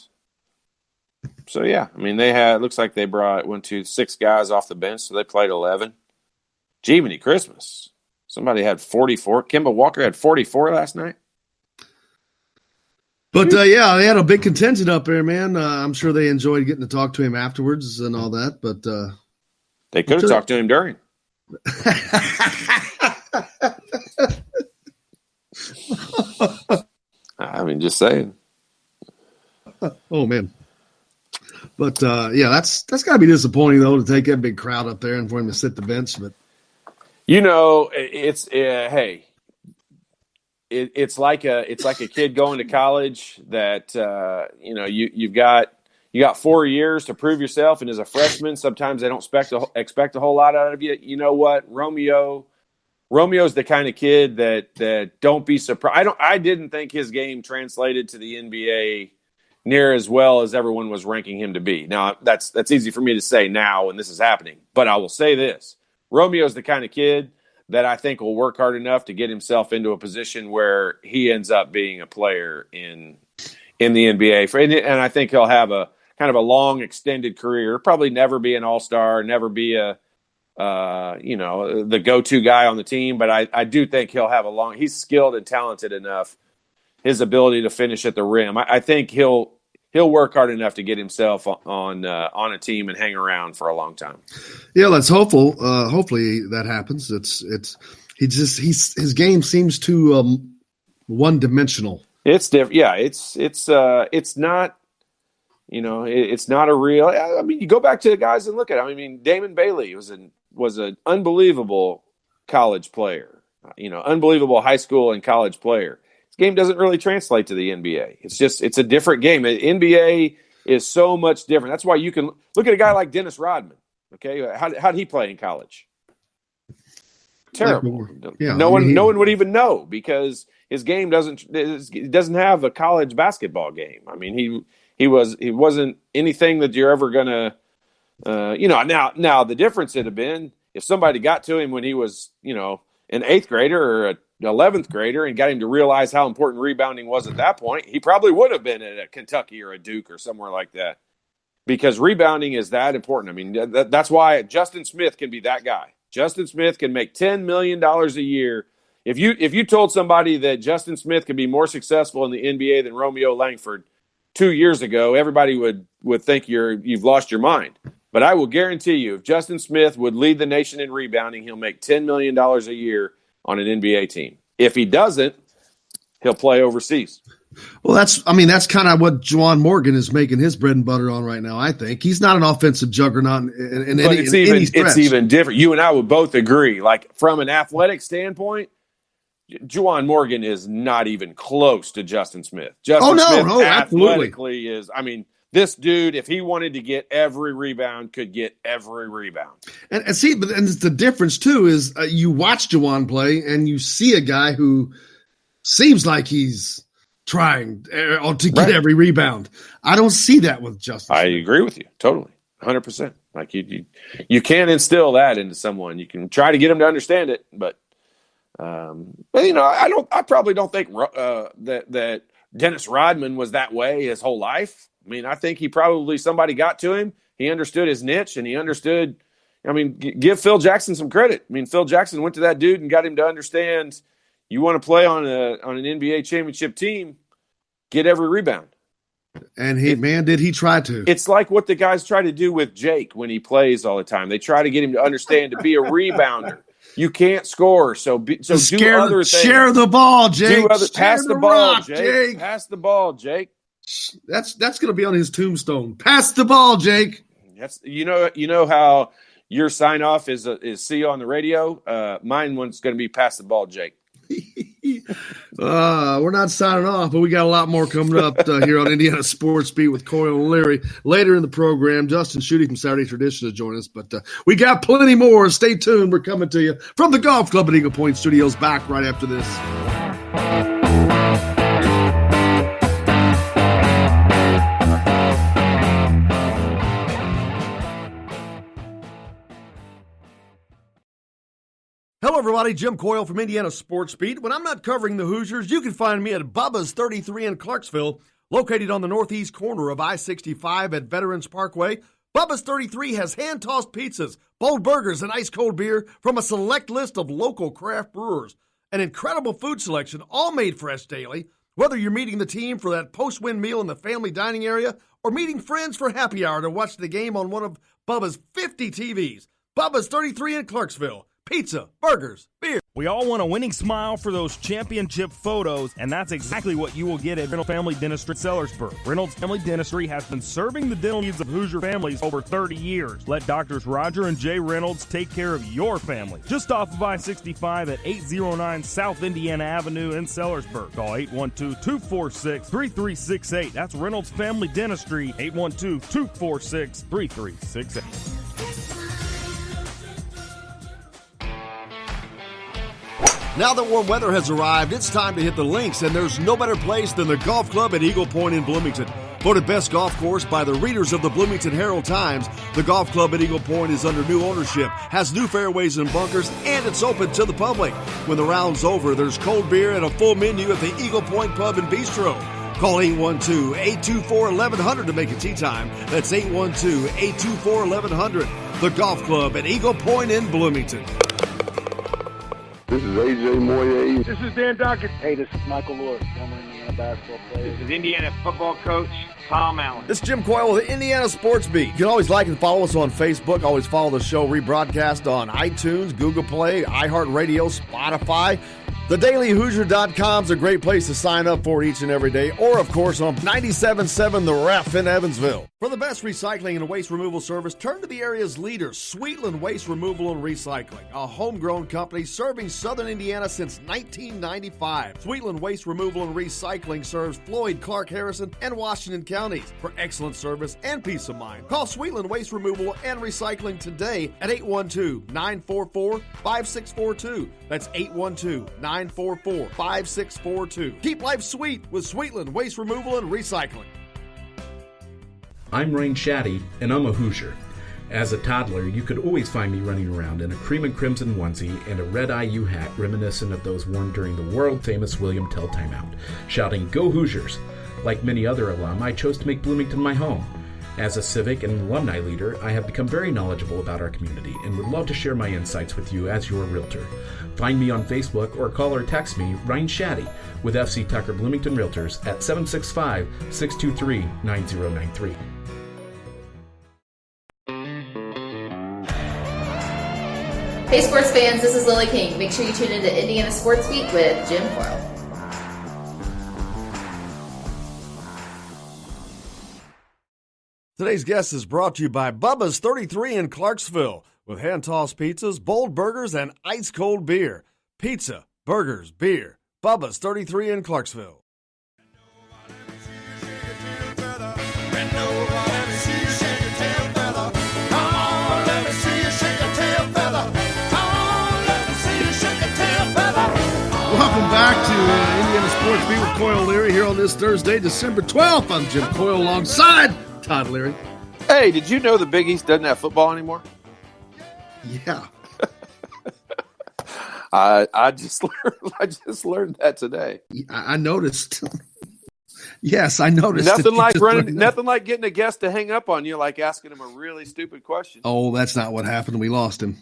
So yeah, looks like they went to 6 guys off the bench, so they played 11. Jiminy Christmas. Somebody had 44. Kemba Walker had 44 last night. But, they had a big contingent up there, man. I'm sure they enjoyed getting to talk to him afterwards and all that. But they could have talked to him during. Just saying. Oh, man. But, that's got to be disappointing, though, to take that big crowd up there and for him to sit the bench. But it's hey. It's like a kid going to college that you got 4 years to prove yourself, and as a freshman, sometimes they don't expect a whole lot out of you. You know what, Romeo's the kind of kid that don't be surprised. I didn't think his game translated to the NBA near as well as everyone was ranking him to be. Now that's easy for me to say now when this is happening, but I will say this: Romeo's the kind of kid that I think will work hard enough to get himself into a position where he ends up being a player in the NBA. And I think he'll have a kind of a long, extended career. Probably never be an all-star, never be the go-to guy on the team. But I do think he'll have he's skilled and talented enough. His ability to finish at the rim, I think he'll work hard enough to get himself on a team and hang around for a long time. Yeah, let's hopefully that happens. His game seems too one dimensional. It's different. Yeah, it's not. It's not a real. You go back to the guys and look at it. Damon Bailey was an unbelievable college player. Unbelievable high school and college player. Game doesn't really translate to the NBA. It's a different game. The NBA is so much different. That's why you can look at a guy like Dennis Rodman. Okay, how did he play in college? Terrible. Yeah, no one would even know because his game doesn't have a college basketball game. He wasn't anything that you're ever gonna. Now the difference would have been if somebody got to him when he was an 8th grader or a 11th grader and got him to realize how important rebounding was at that point, he probably would have been at a Kentucky or a Duke or somewhere like that because rebounding is that important. That's why Justin Smith can be that guy. Justin Smith can make $10 million a year. If you told somebody that Justin Smith could be more successful in the NBA than Romeo Langford 2 years ago, everybody would think you've lost your mind. But I will guarantee you, if Justin Smith would lead the nation in rebounding, he'll make $10 million a year on an NBA team. If he doesn't, he'll play overseas. Well, that's kind of what Juwan Morgan is making his bread and butter on right now. I think he's not an offensive juggernaut in any stretch. It's even different. You and I would both agree. Like from an athletic standpoint, Juwan Morgan is not even close to Justin Smith. Smith athletically is. This dude, if he wanted to get every rebound, could get every rebound. And the difference too is you watch Juwan play and you see a guy who seems like he's trying to get every rebound. I don't see that with Justin. I agree with you totally, 100%. Like you can't instill that into someone. You can try to get them to understand it, but I probably don't think that Dennis Rodman was that way his whole life. I mean, I think somebody got to him. He understood his niche, and he understood. I mean, give Phil Jackson some credit. I mean, Phil Jackson went to that dude and got him to understand. You want to play on an NBA championship team, get every rebound. And did he try to? It's like what the guys try to do with Jake when he plays all the time. They try to get him to understand to be a rebounder. You can't score, so do other things. Share the ball, Jake. Pass the ball, Jake. Pass the ball, Jake. That's going to be on his tombstone. Pass the ball, Jake. That's you know how your sign off is see you on the radio. Mine one's going to be pass the ball, Jake. We're not signing off, but we got a lot more coming up here on Indiana Sports Beat with Coyle and Leary. Later in the program, Justin Schutte from Saturday Tradition to join us, but we got plenty more. Stay tuned. We're coming to you from the Golf Club at Eagle Point Studios. Back right after this. Hello, everybody. Jim Coyle from Indiana Sports Beat. When I'm not covering the Hoosiers, you can find me at Bubba's 33 in Clarksville, located on the northeast corner of I-65 at Veterans Parkway. Bubba's 33 has hand-tossed pizzas, bold burgers, and ice-cold beer from a select list of local craft brewers. An incredible food selection, all made fresh daily. Whether you're meeting the team for that post-win meal in the family dining area or meeting friends for happy hour to watch the game on one of Bubba's 50 TVs. Bubba's 33 in Clarksville. Pizza, burgers, beer. We all want a winning smile for those championship photos, and that's exactly what you will get at Reynolds Family Dentistry in Sellersburg. Reynolds Family Dentistry has been serving the dental needs of Hoosier families over 30 years. Let Doctors Roger and Jay Reynolds take care of your family. Just off of I-65 at 809 South Indiana Avenue in Sellersburg. Call 812-246-3368. That's Reynolds Family Dentistry, 812-246-3368. Now that warm weather has arrived, it's time to hit the links, and there's no better place than the Golf Club at Eagle Point in Bloomington. Voted best golf course by the readers of the Bloomington Herald-Times, the Golf Club at Eagle Point is under new ownership, has new fairways and bunkers, and it's open to the public. When the round's over, there's cold beer and a full menu at the Eagle Point Pub and Bistro. Call 812-824-1100 to make a tee time. That's 812-824-1100. The Golf Club at Eagle Point in Bloomington. This is A.J. Moyer. This is Dan Dockett. Hey, this is Michael Lewis, former Indiana basketball player. This is Indiana football coach Tom Allen. This is Jim Coyle with the Indiana Sports Beat. You can always like and follow us on Facebook. Always follow the show rebroadcast on iTunes, Google Play, iHeartRadio, Spotify. TheDailyHoosier.com is a great place to sign up for each and every day, or, of course, on 97.7 The Ref in Evansville. For the best recycling and waste removal service, turn to the area's leader, Sweetland Waste Removal and Recycling, a homegrown company serving southern Indiana since 1995. Sweetland Waste Removal and Recycling serves Floyd, Clark, Harrison, and Washington counties. For excellent service and peace of mind, call Sweetland Waste Removal and Recycling today at 812-944-5642. That's 812-944-5642. Keep life sweet with Sweetland Waste Removal and Recycling. I'm Rain Shaddy, and I'm a Hoosier. As a toddler, you could always find me running around in a cream and crimson onesie and a red IU hat reminiscent of those worn during the world-famous William Tell timeout, shouting, "Go Hoosiers!" Like many other alum, I chose to make Bloomington my home. As a civic and alumni leader, I have become very knowledgeable about our community and would love to share my insights with you as your realtor. Find me on Facebook or call or text me, Ryan Shaddy, with FC Tucker Bloomington Realtors at 765-623-9093. Hey sports fans, this is Lily King. Make sure you tune into Indiana Sports Beat with Jim Coyle. Today's guest is brought to you by Bubba's 33 in Clarksville, with hand-tossed pizzas, bold burgers, and ice-cold beer. Pizza, burgers, beer. Bubba's 33 in Clarksville. Welcome back to Indiana Sports Beat with Coyle Leary here on this Thursday, December 12th. I'm Jim Coyle alongside Todd Leary. Hey, did you know the Big East doesn't have football anymore? Yeah. I just learned that today. I noticed. Yes, I noticed. Nothing like getting a guest to hang up on you, like asking him a really stupid question. Oh, that's not what happened. We lost him.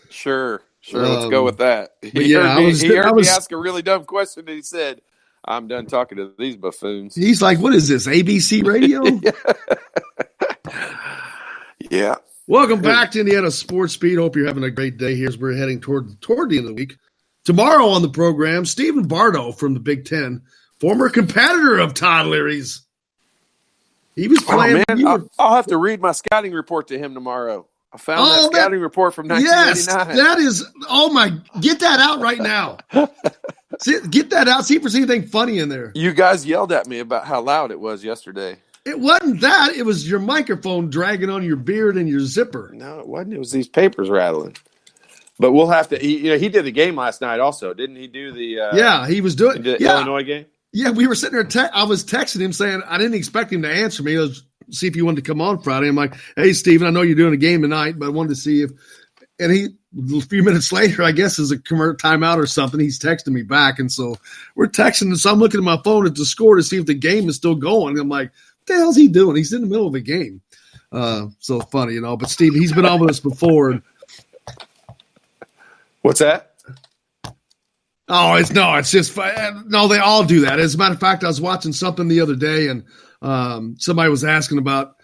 Sure. Let's go with that. He heard me ask a really dumb question, and he said, "I'm done talking to these buffoons." He's like, "What is this, ABC radio?" Yeah. Welcome back to Indiana Sports Beat. Hope you're having a great day here as we're heading toward the end of the week. Tomorrow on the program, Stephen Bardo from the Big Ten, former competitor of Todd Leary's. He was playing. Oh, man. I'll have to read my scouting report to him tomorrow. I found that scouting report from 1989. Yes, that is. Oh my! Get that out right now. Get that out. See if there's anything funny in there. You guys yelled at me about how loud it was yesterday. It wasn't that. It was your microphone dragging on your beard and your zipper. No, it wasn't. It was these papers rattling. But we'll have to. He did the game last night also, didn't he? Do the? Yeah, he was doing the Illinois game. Yeah, we were sitting there. I was texting him saying I didn't expect him to answer me. I was see if he wanted to come on Friday. I'm like, hey, Steven, I know you're doing a game tonight, but I wanted to see if. And he, a few minutes later, I guess as a timeout or something, he's texting me back, and so we're texting. And so I'm looking at my phone at the score to see if the game is still going. I'm like, what the hell's he doing? He's in the middle of a game. So funny, But Steve, he's been on with us before. What's that? Oh, it's just no. They all do that. As a matter of fact, I was watching something the other day, and somebody was asking about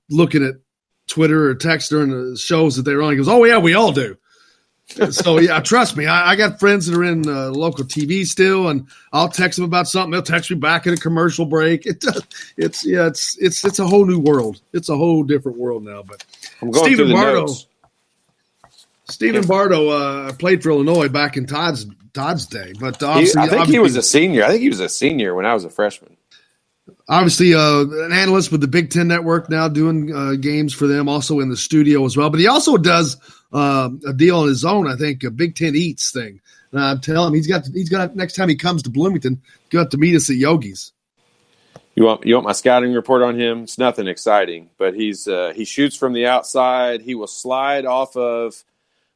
looking at Twitter or text during the shows that they were on. He goes, "Oh yeah, we all do." So yeah, trust me. I got friends that are in local TV still, and I'll text them about something. They'll text me back at a commercial break. It's a whole new world. It's a whole different world now. But I'm going through the notes. Stephen Bardo played for Illinois back in Todd's day, but obviously, I think he was a senior. I think he was a senior when I was a freshman. Obviously, an analyst with the Big Ten Network now doing games for them, also in the studio as well. But he also does a deal on his own, I think, a Big Ten Eats thing. And I'm telling him he's got next time he comes to Bloomington, got to meet us at Yogi's. You want my scouting report on him? It's nothing exciting, but he shoots from the outside. He will slide off of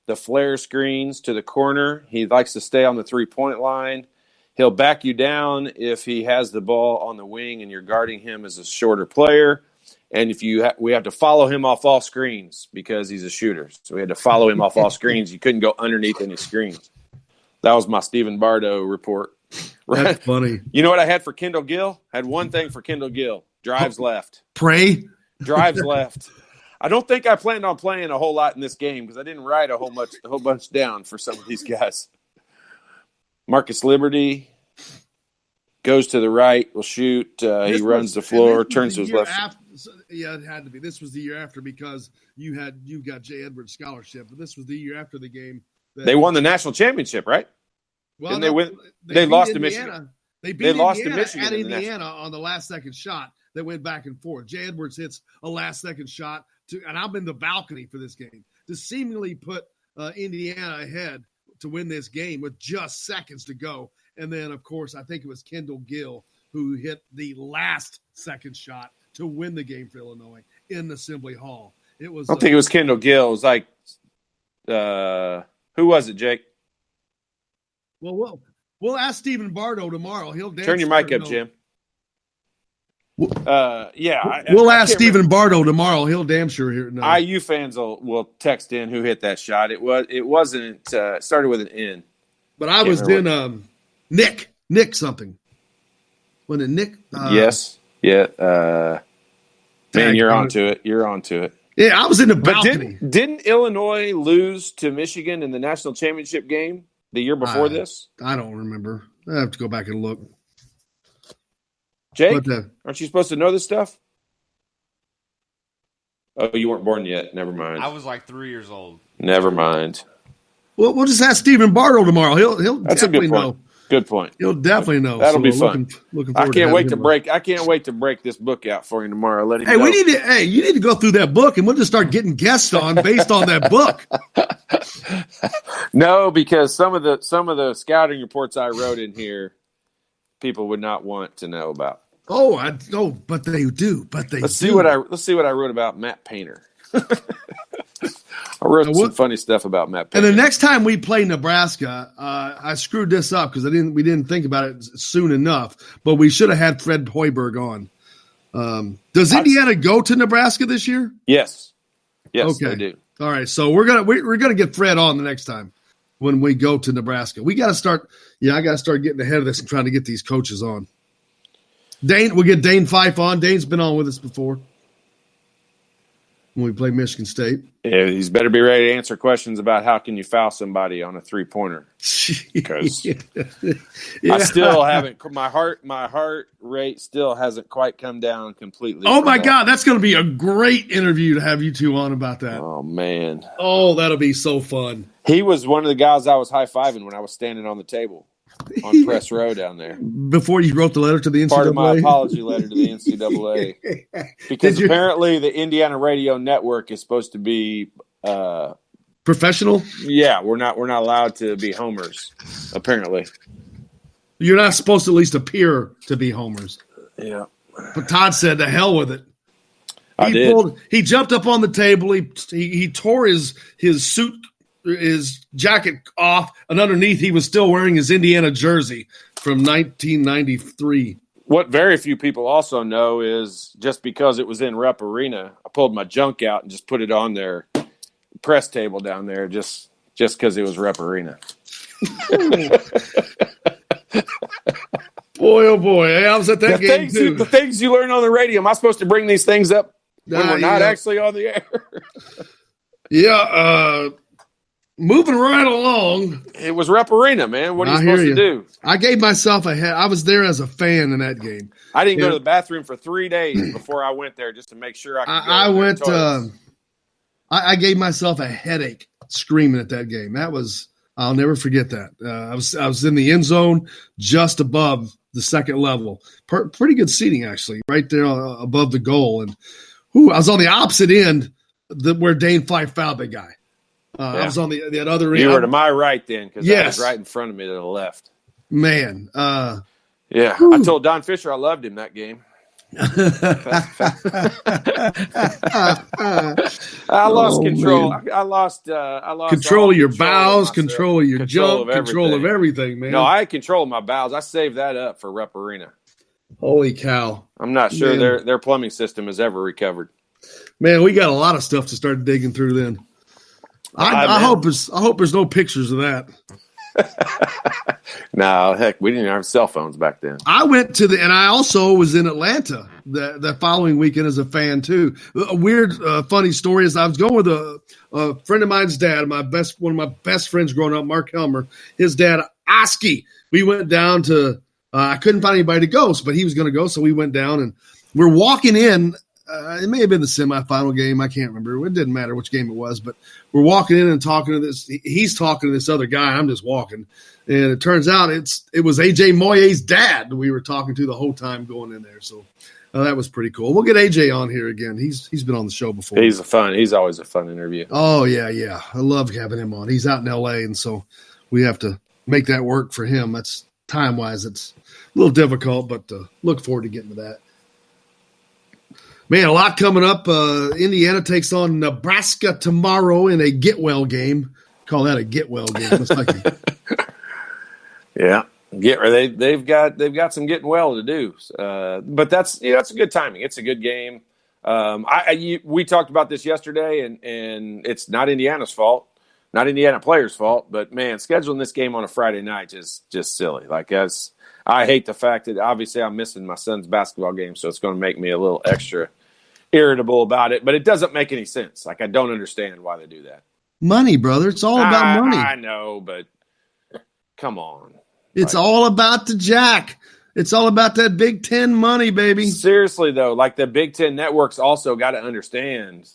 the flare screens to the corner. He likes to stay on the 3-point line. He'll back you down if he has the ball on the wing and you're guarding him as a shorter player. And if we have to follow him off all screens because he's a shooter. So we had to follow him off all screens. You couldn't go underneath any screens. That was my Stephen Bardo report. Right? That's funny. You know what I had for Kendall Gill? I had one thing for Kendall Gill. Drives left. Pray. Drives left. I don't think I planned on playing a whole lot in this game because I didn't write a whole bunch down for some of these guys. Marcus Liberty goes to the right, will shoot. He runs the floor, turns to his left. Yeah, it had to be. This was the year after because you got Jay Edwards scholarship, but this was the year after the game. They won the national championship, right? Well, they lost to Michigan. They lost to Michigan at Indiana on the last second shot that went back and forth. Jay Edwards hits a last second shot and I'm in the balcony for this game to seemingly put Indiana ahead to win this game with just seconds to go. And then, of course, I think it was Kendall Gill who hit the last second shot to win the game for Illinois in Assembly Hall. It was. I don't think it was Kendall Gill. It was like, who was it, Jake? Well, we'll ask Stephen Bardo tomorrow. He'll turn your mic up, Jim. We'll ask Stephen Bardo tomorrow. He'll damn sure hear. No. IU fans will text in who hit that shot. It wasn't started with an N. But I was in Nick something. Wasn't it Nick? Yes. Yeah. Man, you're onto it. You're onto it. Yeah, I was in the balcony. But didn't Illinois lose to Michigan in the national championship game the year before this? I don't remember. I have to go back and look. Jake, aren't you supposed to know this stuff? Oh, you weren't born yet. Never mind. I was like 3 years old. Never mind. Well, we'll just ask Stephen Bardo tomorrow. He'll That's definitely a good point. know. Good point. He'll definitely know. That'll be fun. Looking I forward can't wait to him break. I can't wait to break this book out for you tomorrow. Let him Hey, know. you need to go through that book, and we'll just start getting guests on based on that book. No, because some of the scouting reports I wrote in here, people would not want to know about. Oh, but they do. Let's see what I wrote about Matt Painter. I wrote some funny stuff about Matt Painter. And the next time we play Nebraska, I screwed this up because we didn't think about it soon enough. But we should have had Fred Hoiberg on. Does Indiana go to Nebraska this year? Yes, okay. They do. All right, so we're gonna get Fred on the next time when we go to Nebraska. We got to start. Yeah, I got to start getting ahead of this and trying to get these coaches on. We'll get Dane Fife on. Dane's been on with us before when we play Michigan State. Yeah, he's better be ready to answer questions about how can you foul somebody on a 3-pointer. Because I still haven't. My heart rate still hasn't quite come down completely. Oh my God, that's going to be a great interview to have you two on about that. Oh man. Oh, that'll be so fun. He was one of the guys I was high-fiving when I was standing on the table on Press Row down there. Before you wrote the letter to the NCAA? Part of my apology letter to the NCAA. Because apparently the Indiana Radio Network is supposed to be professional? Yeah, we're not allowed to be homers, apparently. You're not supposed to at least appear to be homers. Yeah. But Todd said, "The hell with it." He jumped up on the table. He tore his suit, his jacket off, and underneath he was still wearing his Indiana jersey from 1993. What very few people also know is just because it was in Rep Arena, I pulled my junk out and just put it on their press table down there just because it was Rep Arena. Boy, oh boy. Hey, I was at that game too. The things you learn on the radio. Am I supposed to bring these things up when we're not actually on the air? Yeah, moving right along. It was Rep Arena, man. What are you supposed to do? I gave myself a head. I was there as a fan in that game. I didn't go to the bathroom for 3 days before I went there just to make sure I could go. I went. I gave myself a headache screaming at that game. I'll never forget that. I was in the end zone just above the second level. Pretty good seating, actually, right there above the goal. And I was on the opposite end where Dane Fife fouled the guy. I was on the other end. You were to my right then, because I was right in front of me to the left. Man. I told Don Fisher I loved him that game. I lost control. Man. I lost control of your bowels, control of your junk, control of everything, man. No, I control my bowels. I saved that up for Rep Arena. Holy cow! I'm not sure their plumbing system has ever recovered. Man, we got a lot of stuff to start digging through then. I hope there's no pictures of that. No, heck, we didn't have cell phones back then. I went to and I also was in Atlanta the following weekend as a fan too. A weird, funny story is I was going with a friend of mine's dad, one of my best friends growing up, Mark Helmer. His dad, Oski. We went down to. I couldn't find anybody to go, but he was going to go, so we went down and we're walking in. It may have been the semifinal game. I can't remember. It didn't matter which game it was, but we're walking in and talking to this. He's talking to this other guy. I'm just walking. And it turns out it was AJ Moye's dad we were talking to the whole time going in there. So that was pretty cool. We'll get AJ on here again. He's been on the show before. He's always a fun interview. Oh, yeah. I love having him on. He's out in L.A., and so we have to make that work for him. That's time-wise. It's a little difficult, but look forward to getting to that. Man, a lot coming up. Indiana takes on Nebraska tomorrow in a get-well game. Call that a get-well game. It's like yeah, they've got some getting well to do. But that's a good timing. It's a good game. We talked about this yesterday, and it's not Indiana's fault, not Indiana players' fault. But man, scheduling this game on a Friday night is just silly. I hate the fact that obviously I'm missing my son's basketball game, so it's going to make me a little extra irritable about it. But it doesn't make any sense. I don't understand why they do that. Money, brother. It's all about money. I know, but come on. It's all about the jack. It's all about that Big Ten money, baby. Seriously, though, the Big Ten networks also got to understand,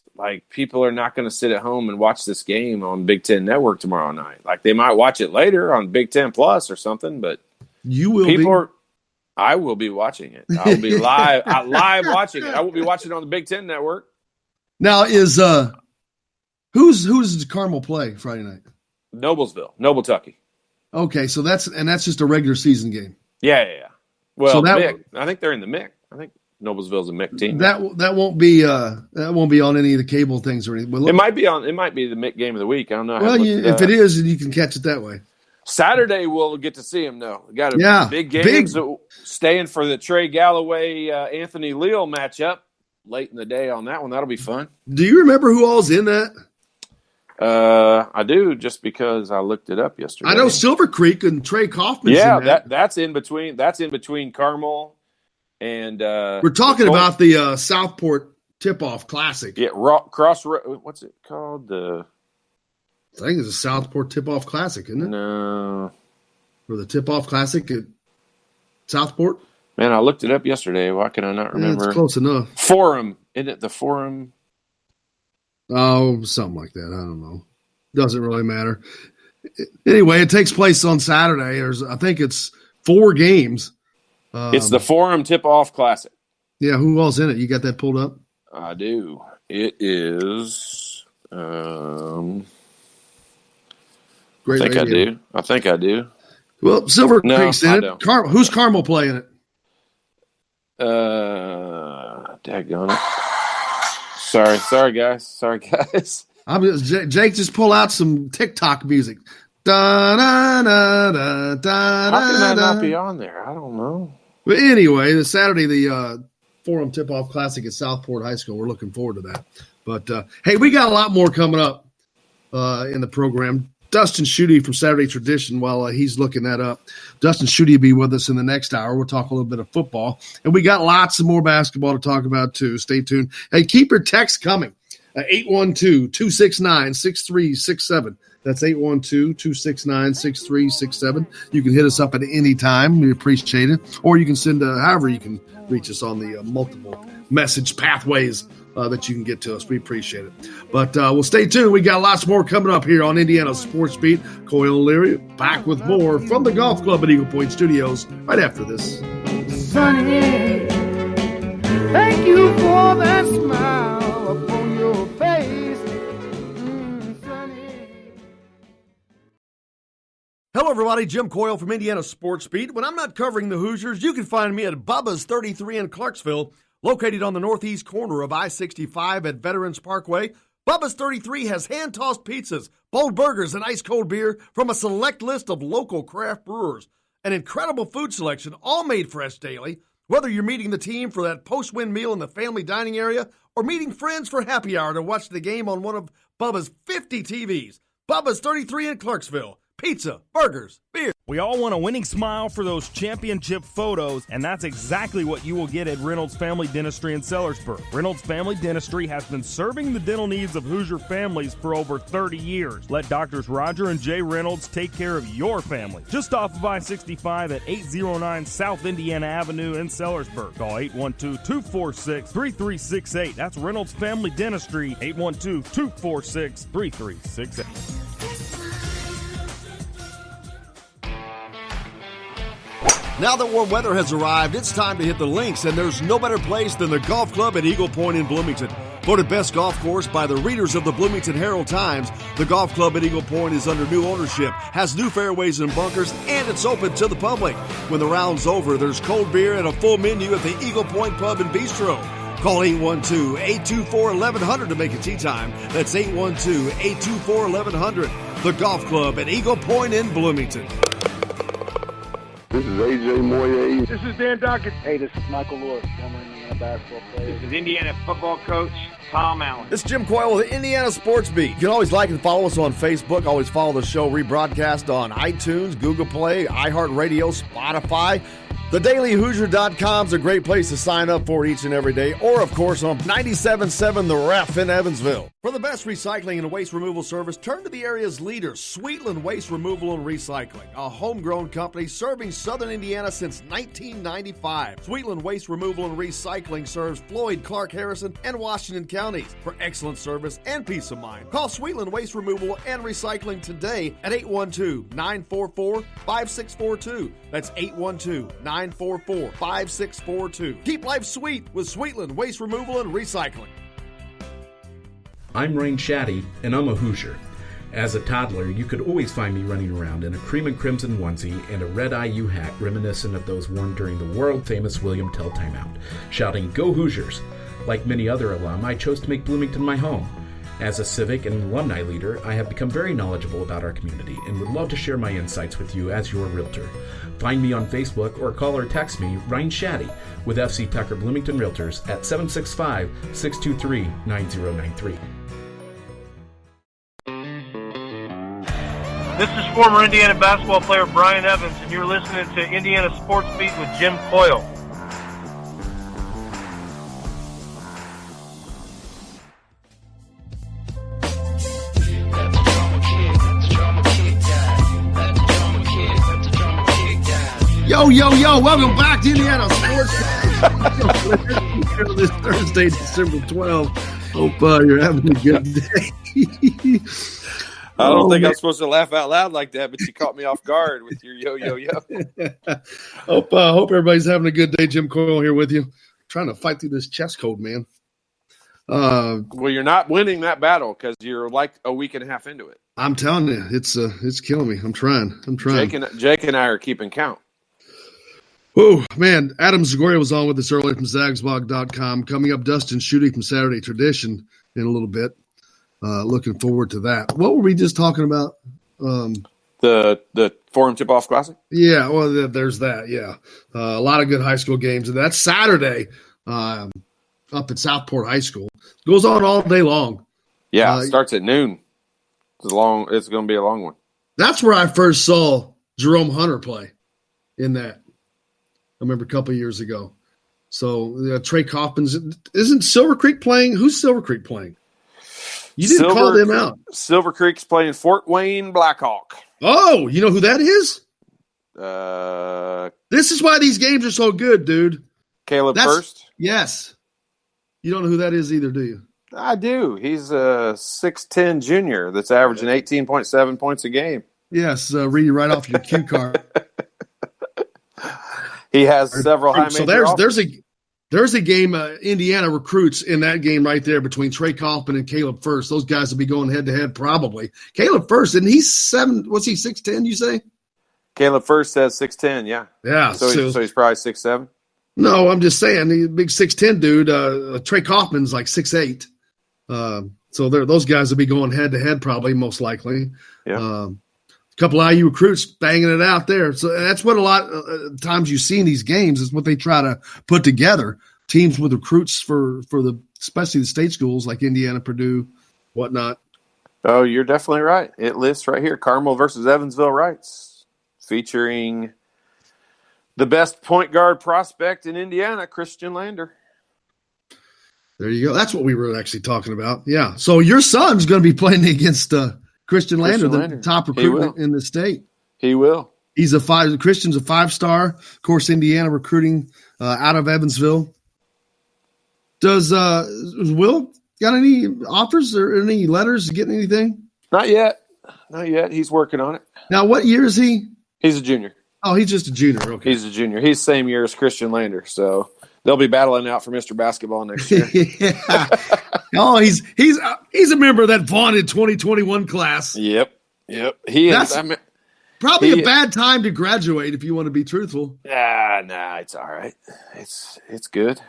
people are not going to sit at home and watch this game on Big Ten Network tomorrow night. They might watch it later on Big Ten Plus or something, but you will I will be watching it. I will be live watching it. I won't be watching it on the Big Ten Network. Now, is who's Carmel play Friday night? Noblesville, Noble Tucky. Okay, so that's just a regular season game. Yeah. Well, So that- MIC, I think they're in the MIC. I think Noblesville's a MIC team. That won't be on any of the cable things or anything. Well, It might be the MIC game of the week. I don't know. Well, if it is, you can catch it that way. Saturday we'll get to see him though. We got a big game. So staying for the Trey Galloway Anthony Leal matchup late in the day on that one. That'll be fun. Do you remember who all's in that? I do, just because I looked it up yesterday. I know Silver Creek and Trey Kaufman's Yeah, in that. that's in between. That's in between Carmel and. We're talking about the Southport Tip-Off Classic. Yeah, Crossroad. What's it called? I think it's a Southport Tip-Off Classic, isn't it? No. Or the Tip-Off Classic at Southport? Man, I looked it up yesterday. Why can I not remember? It's close enough. Forum. Isn't it the Forum? Oh, something like that. I don't know. Doesn't really matter. Anyway, it takes place on Saturday. I think it's 4 games. It's the Forum Tip-Off Classic. Yeah, who else in it? You got that pulled up? I do. It is. Great I think I do. Well, Silver Creek's in it. Don't. Who's Carmel playing it? Daggone it. Sorry, guys. Jake, just pull out some TikTok music. Da, da, da, da, da, How can that da. not be on there? I don't know. But anyway, the Saturday, the Forum Tip-Off Classic at Southport High School. We're looking forward to that. But, hey, we got a lot more coming up in the program. Dustin Schutte from Saturday Tradition, while he's looking that up. Dustin Schutte will be with us in the next hour. We'll talk a little bit of football. And we got lots of more basketball to talk about, too. Stay tuned. Hey, keep your texts coming. 812-269-6367. That's 812-269-6367. You can hit us up at any time. We appreciate it. Or you can send, however you can reach us on the multiple message pathways that you can get to us. We appreciate it. But we'll stay tuned. We got lots more coming up here on Indiana Sports Beat. Coyle O'Leary back with more from the Golf Club at Eagle Point Studios right after this. Sunny, thank you for that smile upon your face. Sunny. Hello, everybody. Jim Coyle from Indiana Sports Beat. When I'm not covering the Hoosiers, you can find me at Bubba's 33 in Clarksville, located on the northeast corner of I-65 at Veterans Parkway. Bubba's 33 has hand-tossed pizzas, bold burgers, and ice-cold beer from a select list of local craft brewers. An incredible food selection, all made fresh daily. Whether you're meeting the team for that post-win meal in the family dining area or meeting friends for happy hour to watch the game on one of Bubba's 50 TVs. Bubba's 33 in Clarksville. Pizza, burgers, beer. We all want a winning smile for those championship photos, and that's exactly what you will get at Reynolds Family Dentistry in Sellersburg. Reynolds Family Dentistry has been serving the dental needs of Hoosier families for over 30 years. Let Doctors Roger and Jay Reynolds take care of your family. Just off of I-65 at 809 South Indiana Avenue in Sellersburg. Call 812-246-3368. That's Reynolds Family Dentistry, 812-246-3368. Now that warm weather has arrived, it's time to hit the links, and there's no better place than the Golf Club at Eagle Point in Bloomington. Voted best golf course by the readers of the Bloomington Herald-Times, the Golf Club at Eagle Point is under new ownership, has new fairways and bunkers, and it's open to the public. When the round's over, there's cold beer and a full menu at the Eagle Point Pub and Bistro. Call 812-824-1100 to make it tee time. That's 812-824-1100. The Golf Club at Eagle Point in Bloomington. This is AJ Moye. This is Dan Dockett. Hey, this is Michael Lewis, former Indiana basketball player. This is Indiana football coach Tom Allen. This is Jim Coyle with the Indiana Sports Beat. You can always like and follow us on Facebook. Always follow the show rebroadcast on iTunes, Google Play, iHeartRadio, Spotify. TheDailyHoosier.com is a great place to sign up for each and every day. Or, of course, on 97.7 The Ref in Evansville. For the best recycling and waste removal service, turn to the area's leader, Sweetland Waste Removal and Recycling, a homegrown company serving southern Indiana since 1995. Sweetland Waste Removal and Recycling serves Floyd, Clark, Harrison, and Washington counties. For excellent service and peace of mind, call Sweetland Waste Removal and Recycling today at 812-944-5642. That's 812-944-5642. Keep life sweet with Sweetland Waste Removal and Recycling. I'm Rain Shaddy, and I'm a Hoosier. As a toddler, you could always find me running around in a cream and crimson onesie and a red IU hat reminiscent of those worn during the world-famous William Tell timeout, shouting, "Go Hoosiers!" Like many other alum, I chose to make Bloomington my home. As a civic and alumni leader, I have become very knowledgeable about our community and would love to share my insights with you as your realtor. Find me on Facebook or call or text me, Ryan Shaddy, with FC Tucker Bloomington Realtors at 765-623-9093. This is former Indiana basketball player Brian Evans, and you're listening to Indiana Sports Beat with Jim Coyle. Yo, welcome back to Indiana Sports this Thursday, December 12th. Hope you're having a good day. I don't think I'm supposed to laugh out loud like that, but you caught me off guard with your yo. Hope everybody's having a good day. Jim Coyle here with you. Trying to fight through this chest cold, man. Well, you're not winning that battle because you're like a week and a half into it. I'm telling you, it's killing me. I'm trying. Jake and I are keeping count. Oh, man. Adam Zagoria was on with us earlier from Zagsblog.com. Coming up, Dustin Schutte from Saturday Tradition in a little bit. Looking forward to that. What were we just talking about? The Forum Tip-Off Classic? Yeah, well, there's that, yeah. A lot of good high school games. And that's Saturday up at Southport High School. Goes on all day long. Yeah, it starts at noon. It's going to be a long one. That's where I first saw Jerome Hunter play in that. I remember a couple of years ago. So Trey Kaufman's – isn't Silver Creek playing? Who's Silver Creek playing? You didn't call them out. Silver Creek's playing Fort Wayne Blackhawk. Oh, you know who that is? This is why these games are so good, dude. Caleb First? Yes. You don't know who that is either, do you? I do. He's a 6'10 junior that's averaging 18.7 points a game. Yes, read it right off your cue card. He has several high major offers. There's a game Indiana recruits in that game right there between Trey Kaufman and Caleb First. Those guys will be going head-to-head probably. Caleb First, and he's 6'10", you say? Caleb First says 6'10", yeah. Yeah. So he's probably 6'7"? No, I'm just saying, he's a big 6'10" dude. Trey Kaufman's like 6'8". So those guys will be going head-to-head probably, most likely. Yeah. A couple of IU recruits banging it out there. So that's what a lot of times you see in these games is what they try to put together. Teams with recruits for especially the state schools like Indiana, Purdue, whatnot. Oh, you're definitely right. It lists right here, Carmel versus Evansville Rights, featuring the best point guard prospect in Indiana, Christian Lander. There you go. That's what we were actually talking about. Yeah. So your son's going to be playing against Christian Lander, the top recruit in the state. He will. Christian's a 5-star. Of course, Indiana recruiting out of Evansville. Does Will got any offers or any letters? Getting anything? Not yet. He's working on it. Now, what year is he? He's a junior. Oh, he's just a junior. Okay. He's a junior. He's the same year as Christian Lander, so they'll be battling out for Mr. Basketball next year. Yeah. Oh, he's a member of that vaunted 2021 class. Yep. He is. Probably a bad time to graduate if you want to be truthful. Nah, it's all right. It's good.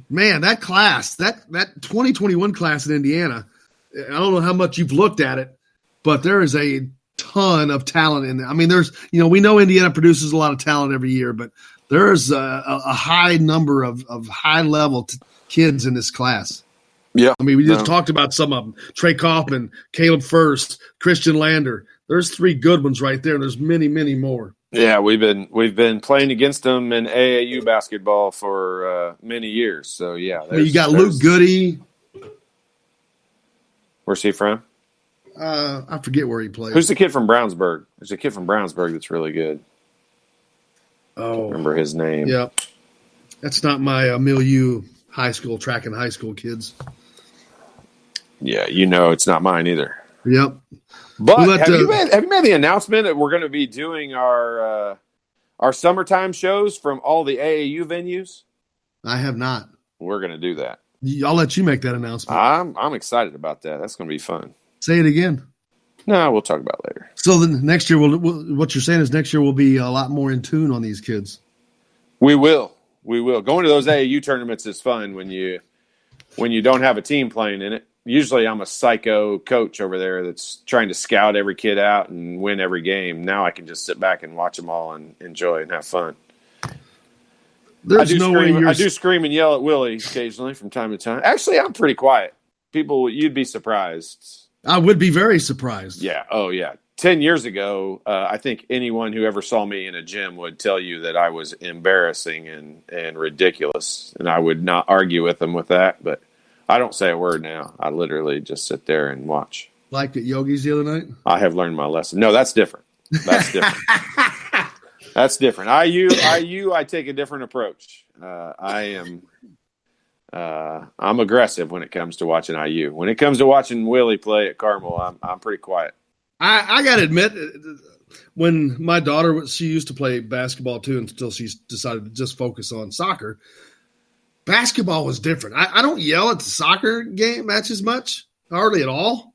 Man, that class, that 2021 class in Indiana, I don't know how much you've looked at it, but there is a ton of talent in there. I mean, we know Indiana produces a lot of talent every year, but there's a high number of high-level kids in this class. Yeah. I mean, we just talked about some of them. Trey Kaufman, Caleb First, Christian Lander. There's 3 good ones right there, and there's many, many more. Yeah, we've been playing against them in AAU basketball for many years. So, yeah. You got Luke Goody. Where's he from? I forget where he plays. Who's the kid from Brownsburg? There's a kid from Brownsburg that's really good. Oh. Remember his name. Yeah. That's not my milieu high school, track and high school kids. Yeah, it's not mine either. Yep. But have you made the announcement that we're going to be doing our summertime shows from all the AAU venues? I have not. We're going to do that. I'll let you make that announcement. I'm excited about that. That's going to be fun. Say it again. No, we'll talk about it later. So then next year, what you're saying is next year we'll be a lot more in tune on these kids. We will. Going to those AAU tournaments is fun when you don't have a team playing in it. Usually I'm a psycho coach over there that's trying to scout every kid out and win every game. Now I can just sit back and watch them all and enjoy and have fun. I do scream and yell at Willie occasionally from time to time. Actually, I'm pretty quiet. People, you'd be surprised. I would be very surprised. Yeah. Oh, yeah. 10 years ago, I think anyone who ever saw me in a gym would tell you that I was embarrassing and ridiculous, and I would not argue with them with that. But I don't say a word now. I literally just sit there and watch. Like at Yogi's the other night? I have learned my lesson. No, that's different. That's different. That's different. IU, I take a different approach. I'm aggressive when it comes to watching IU. When it comes to watching Willie play at Carmel, I'm pretty quiet. I got to admit, when my daughter, she used to play basketball too until she decided to just focus on soccer. Basketball was different. I don't yell at the soccer game matches much, hardly at all.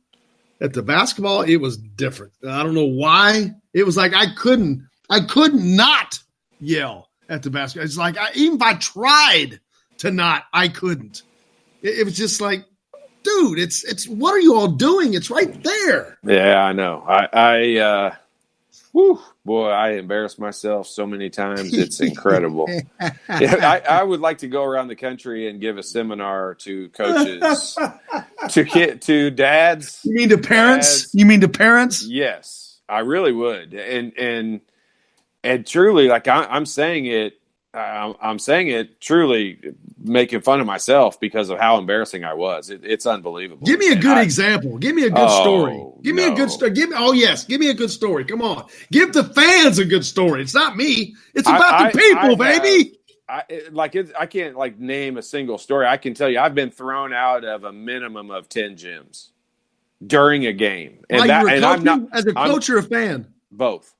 At the basketball, it was different. I don't know why. It was like I could not yell at the basketball. It's like even if I tried to not, I couldn't. It was just like, dude, it's what are you all doing? It's right there. Yeah, I know. I embarrass myself so many times. It's incredible. I would like to go around the country and give a seminar to coaches, to dads. You mean to parents? You mean to parents? Yes, I really would. And truly, like I'm saying it. I'm saying it truly making fun of myself because of how embarrassing I was. It's unbelievable. Give me a good example. Give me a good story. Give me a good story. Give me a good story. Come on. Give the fans a good story. It's not me. It's about the people, baby. I can't name a single story. I can tell you I've been thrown out of a minimum of 10 gyms during a game. And I'm not as a coach or a fan? Both.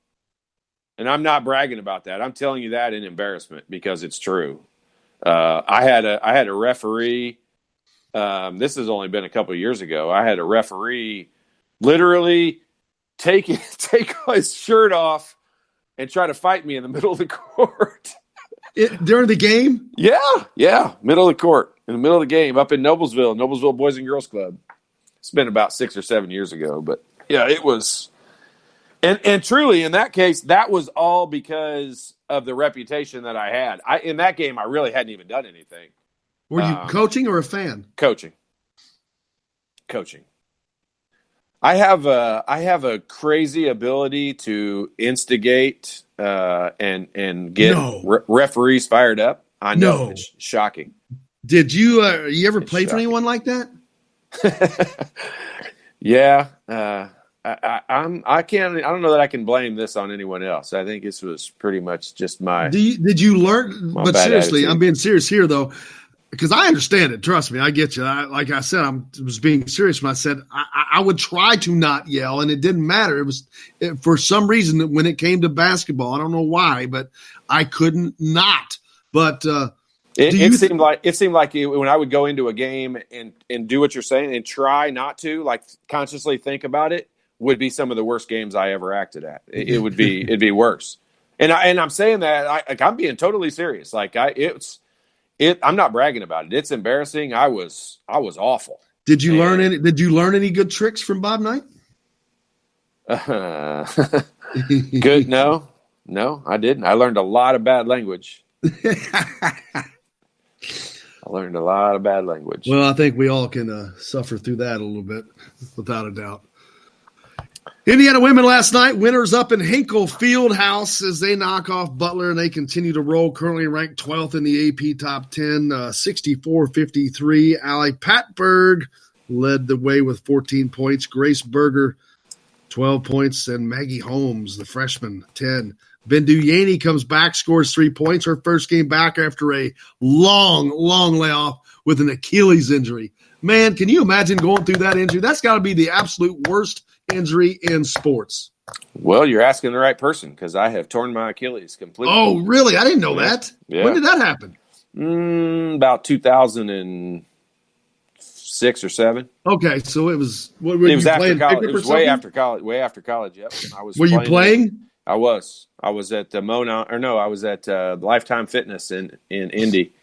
And I'm not bragging about that. I'm telling you that in embarrassment because it's true. I had a referee. This has only been a couple of years ago. I had a referee literally take his shirt off and try to fight me in the middle of the court. During the game? Yeah. Middle of the court. In the middle of the game up in Noblesville Boys and Girls Club. It's been about 6 or 7 years ago. But, yeah, it was – and truly, in that case, that was all because of the reputation that I had. In that game, I really hadn't even done anything. Were you coaching or a fan? Coaching. I have a crazy ability to instigate and get referees fired up. I know. It's shocking. Did you ever play for anyone like that? Yeah. I don't know that I can blame this on anyone else. I think this was pretty much just my. Did you learn? But seriously, attitude. I'm being serious here though, because I understand it. Trust me, I get you. Like I said, I was being serious when I said I would try to not yell, and it didn't matter. It was for some reason when it came to basketball. I don't know why, but I couldn't not. But it seemed like when I would go into a game and do what you're saying and try not to consciously think about it. Would be some of the worst games I ever acted at. It'd be worse. And I'm saying that I'm being totally serious. I'm not bragging about it. It's embarrassing. I was awful. Did you learn any good tricks from Bob Knight? Good. No, I didn't. I learned a lot of bad language. Well, I think we all can suffer through that a little bit, without a doubt. Indiana women last night, winners up in Hinkle Fieldhouse as they knock off Butler, and they continue to roll, currently ranked 12th in the AP Top 10, 64-53. Allie Patberg led the way with 14 points. Grace Berger, 12 points, and Maggie Holmes, the freshman, 10. Bindu Yaney comes back, scores 3 points, her first game back after a long layoff with an Achilles injury. Man, can you imagine going through that injury? That's got to be the absolute worst injury in sports. Well, you're asking the right person because I have torn my Achilles completely. Oh, really? I didn't know that. Yeah. When did that happen? About 2006, 6 or 7. Okay, so it was. What, It was after college. It was way after college. Way after college. Yep. I was. Were you playing? I was. I was at the I was at Lifetime Fitness in Indy,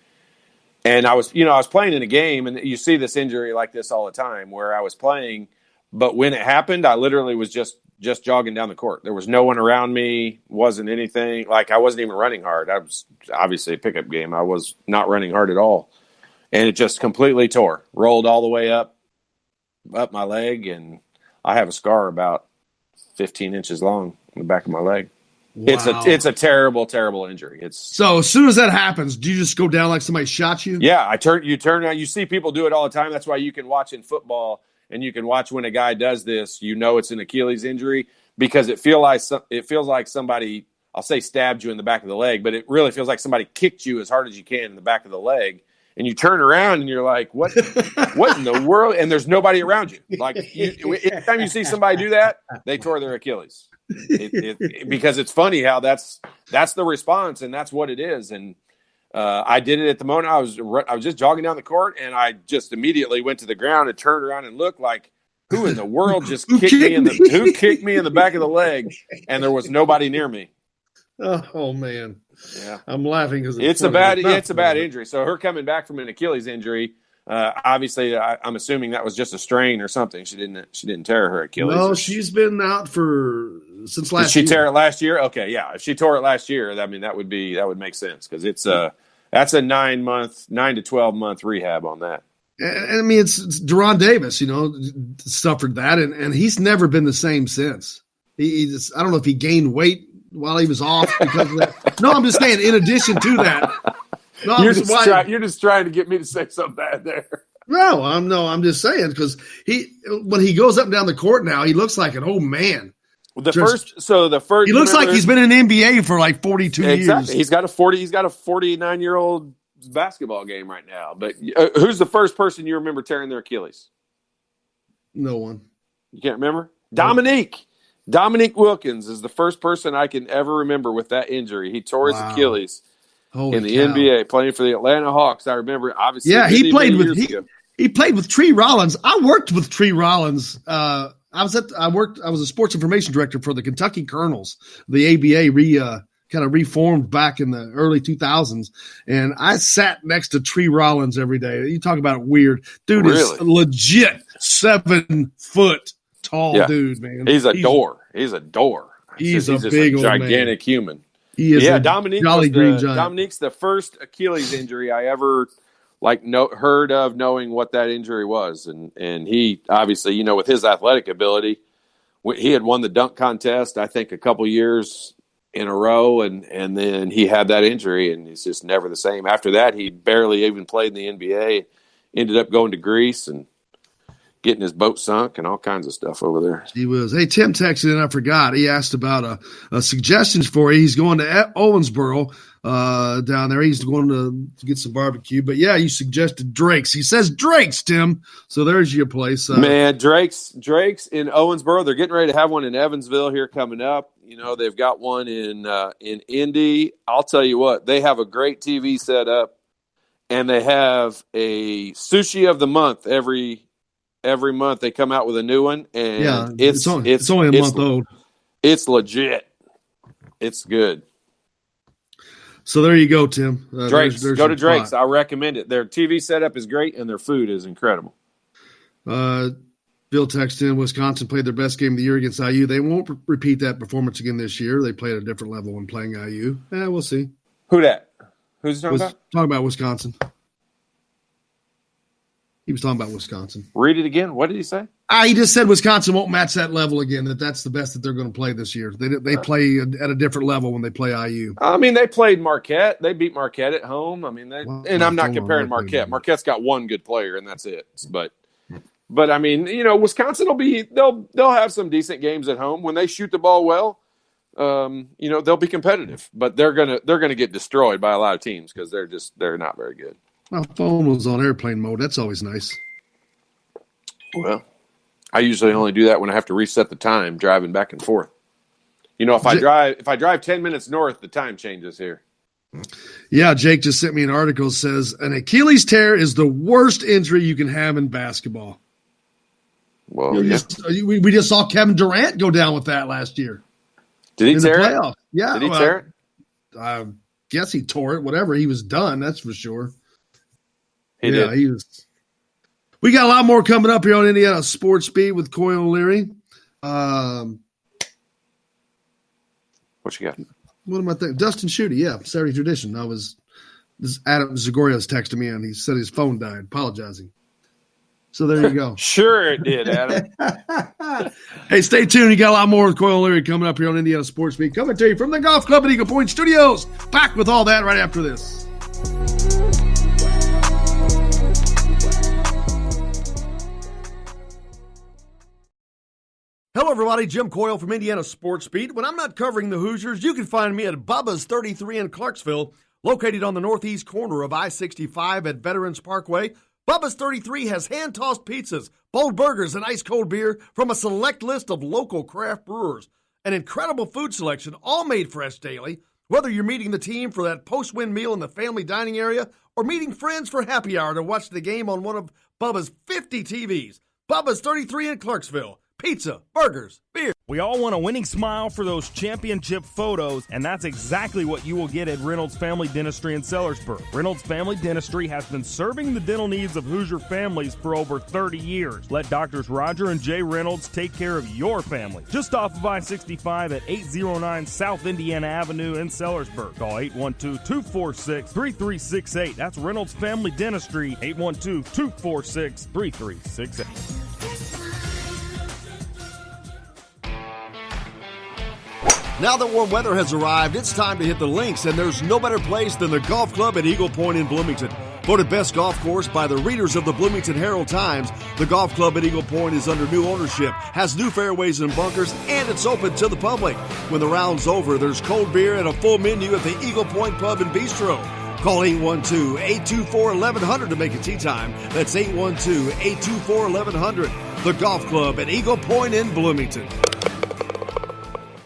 and I was playing in a game, and you see this injury like this all the time, where I was playing, but when it happened, I literally was just jogging down the court. There was no one around me. Wasn't anything like I wasn't even running hard. I was obviously a pickup game. I was not running hard at all. And it just completely tore, rolled all the way up my leg, and I have a scar about 15 inches long in the back of my leg. Wow. It's a terrible, terrible injury. So as soon as that happens, do you just go down like somebody shot you? Yeah, you turn around. You see people do it all the time. That's why you can watch in football, and you can watch when a guy does this. You know it's an Achilles injury because it feels like somebody, I'll say stabbed you in the back of the leg, but it really feels like somebody kicked you as hard as you can in the back of the leg. And you turn around and you're like, what in the world? And there's nobody around you. Like anytime you see somebody do that, they tore their Achilles. Because it's funny how that's the response, and that's what it is. And I did it at the moment. I was just jogging down the court, and I just immediately went to the ground and turned around and looked like, who in the world just kicked me in the back of the leg? And there was nobody near me. Oh man. Yeah, I'm laughing because it's a bad injury. So her coming back from an Achilles injury, obviously, I'm assuming that was just a strain or something. She didn't tear her Achilles. No, she's been out since last year. Did she tear it last year? Okay, yeah. If she tore it last year, I mean that would make sense because that's a 9 to 12 month rehab on that. I mean, it's Deron Davis, suffered that, and he's never been the same since. He I don't know if he gained weight while he was off because of that. No, I'm just saying. In addition to that, you're just trying to get me to say something bad there. No, I'm just saying because when he goes up and down the court now, he looks like an old man. He looks like he's been in the NBA for like 42 years. He's got a 49-year-old basketball game right now. But who's the first person you remember tearing their Achilles? No one. You can't remember? Dominique Wilkins is the first person I can ever remember with that injury. He tore his Achilles in the NBA, playing for the Atlanta Hawks. I remember, obviously. Yeah, he played with Tree Rollins. I worked with Tree Rollins. I was a sports information director for the Kentucky Colonels. The ABA kind of reformed back in the early 2000s, and I sat next to Tree Rollins every day. You talk about weird. Dude is legit 7 foot. Tall dude, man. He's a door. He's a big old gigantic man. Human. He is Dominique's the first Achilles injury I ever heard of, knowing what that injury was, and he obviously, with his athletic ability, he had won the dunk contest I think a couple years in a row, and then he had that injury, and he's just never the same. After that, he barely even played in the NBA. Ended up going to Greece and getting his boat sunk and all kinds of stuff over there. He was. Hey, Tim texted, and I forgot. He asked about suggestions for you. He's going to Owensboro down there. He's going to get some barbecue. But, yeah, you suggested Drake's. He says Drake's, Tim. So there's your place. Man, Drake's in Owensboro. They're getting ready to have one in Evansville here coming up. They've got one in Indy. I'll tell you what, they have a great TV set up, and they have a sushi of the month every month. They come out with a new one, and it's only a month old. It's legit. It's good. So there you go, Tim. Drake's. Go to Drake's. I recommend it. Their TV setup is great, and their food is incredible. Bill texted in, Wisconsin played their best game of the year against IU. They won't repeat that performance again this year. They played at a different level when playing IU. We'll see. Who that? Who's talking about? Talking about Wisconsin. He was talking about Wisconsin. Read it again. What did he say? He just said Wisconsin won't match that level again, that's the best that they're going to play this year. They play at a different level when they play IU. I mean, they played Marquette. They beat Marquette at home. I mean, I'm not comparing Marquette. Marquette's got one good player, and that's it. But I mean, Wisconsin they'll have some decent games at home. When they shoot the ball well, they'll be competitive. But they're gonna get destroyed by a lot of teams because they're not very good. My phone was on airplane mode. That's always nice. Well, I usually only do that when I have to reset the time driving back and forth. If I drive 10 minutes north, the time changes here. Yeah, Jake just sent me an article that says an Achilles tear is the worst injury you can have in basketball. Well, we just saw Kevin Durant go down with that last year. Did he tear it? Yeah. Did he tear it? I guess he tore it. Whatever. He was done. That's for sure. He did. He was. We got a lot more coming up here on Indiana Sports Beat with Coy O'Leary. What you got? What am I thinking? Dustin Schutte. Yeah, Saturday Tradition. Adam Zagoria's texting me and he said his phone died. Apologizing. So there you go. Sure it did, Adam. Hey, stay tuned. You got a lot more with Coy O'Leary coming up here on Indiana Sports Beat. Coming to you from the Golf Club at Eagle Point Studios. Back with all that right after this. Hello, everybody. Jim Coyle from Indiana Sports Beat. When I'm not covering the Hoosiers, you can find me at Bubba's 33 in Clarksville, located on the northeast corner of I-65 at Veterans Parkway. Bubba's 33 has hand-tossed pizzas, bold burgers, and ice-cold beer from a select list of local craft brewers. An incredible food selection, all made fresh daily. Whether you're meeting the team for that post-win meal in the family dining area or meeting friends for happy hour to watch the game on one of Bubba's 50 TVs. Bubba's 33 in Clarksville. Pizza, burgers, beer. We all want a winning smile for those championship photos, and that's exactly what you will get at Reynolds Family Dentistry in Sellersburg. Reynolds Family Dentistry has been serving the dental needs of Hoosier families for over 30 years. Let Doctors Roger and Jay Reynolds take care of your family. Just off of I-65 at 809 South Indiana Avenue in Sellersburg. Call 812-246-3368. That's Reynolds Family Dentistry, 812-246-3368. Now that warm weather has arrived, it's time to hit the links, and there's no better place than the Golf Club at Eagle Point in Bloomington. Voted best golf course by the readers of the Bloomington Herald-Times, the Golf Club at Eagle Point is under new ownership, has new fairways and bunkers, and it's open to the public. When the round's over, there's cold beer and a full menu at the Eagle Point Pub and Bistro. Call 812-824-1100 to make a tee time. That's 812-824-1100. The Golf Club at Eagle Point in Bloomington.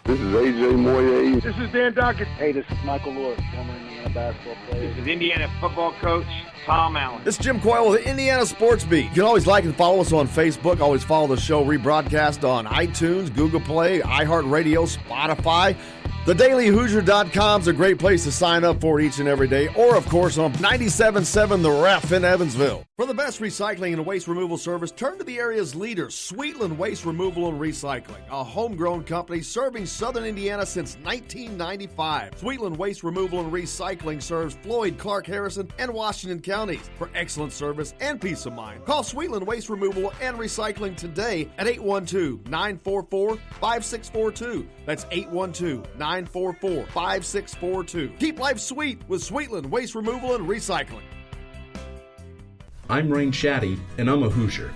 This is AJ Moye. This is Dan Dockett. Hey, this is Michael Lord, former Indiana basketball player. This is Indiana football coach Tom Allen. This is Jim Coyle with Indiana Sports Beat. You can always like and follow us on Facebook. Always follow the show rebroadcast on iTunes, Google Play, iHeartRadio, Spotify. TheDailyHoosier.com is a great place to sign up for each and every day, or, of course, on 97.7 The Ref in Evansville. For the best recycling and waste removal service, turn to the area's leader, Sweetland Waste Removal and Recycling, a homegrown company serving southern Indiana since 1995. Sweetland Waste Removal and Recycling serves Floyd, Clark, Harrison, and Washington counties. For excellent service and peace of mind, call Sweetland Waste Removal and Recycling today at 812-944-5642. That's 812-944-5642. Keep life sweet with Sweetland Waste Removal and Recycling. I'm Rain Shaddy, and I'm a Hoosier.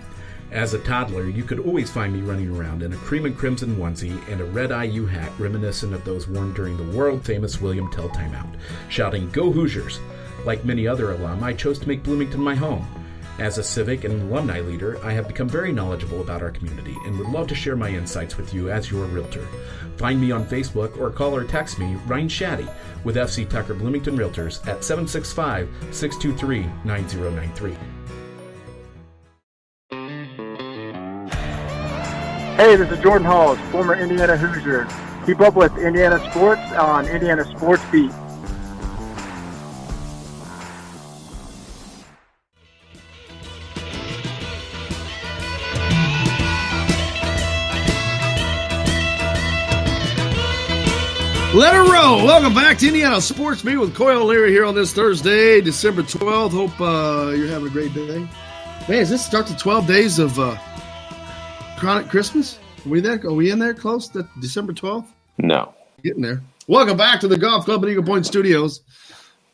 As a toddler, you could always find me running around in a cream and crimson onesie and a red IU hat reminiscent of those worn during the world-famous William Tell timeout, shouting, "Go Hoosiers!" Like many other alum, I chose to make Bloomington my home. As a civic and alumni leader, I have become very knowledgeable about our community and would love to share my insights with you as your realtor. Find me on Facebook or call or text me, Ryan Shaddy, with FC Tucker Bloomington Realtors at 765-623-9093. Hey, this is Jordan Halls, former Indiana Hoosier. Keep up with Indiana sports on Indiana Sports Beat. Let her roll. Welcome back to Indiana Sports Beat with Coy O'Leary here on this Thursday, December 12th. Hope you're having a great day. Man, is this start to 12 days of chronic Christmas? Are we in there close to December 12th? No. Getting there. Welcome back to the Golf Club at Eagle Point Studios.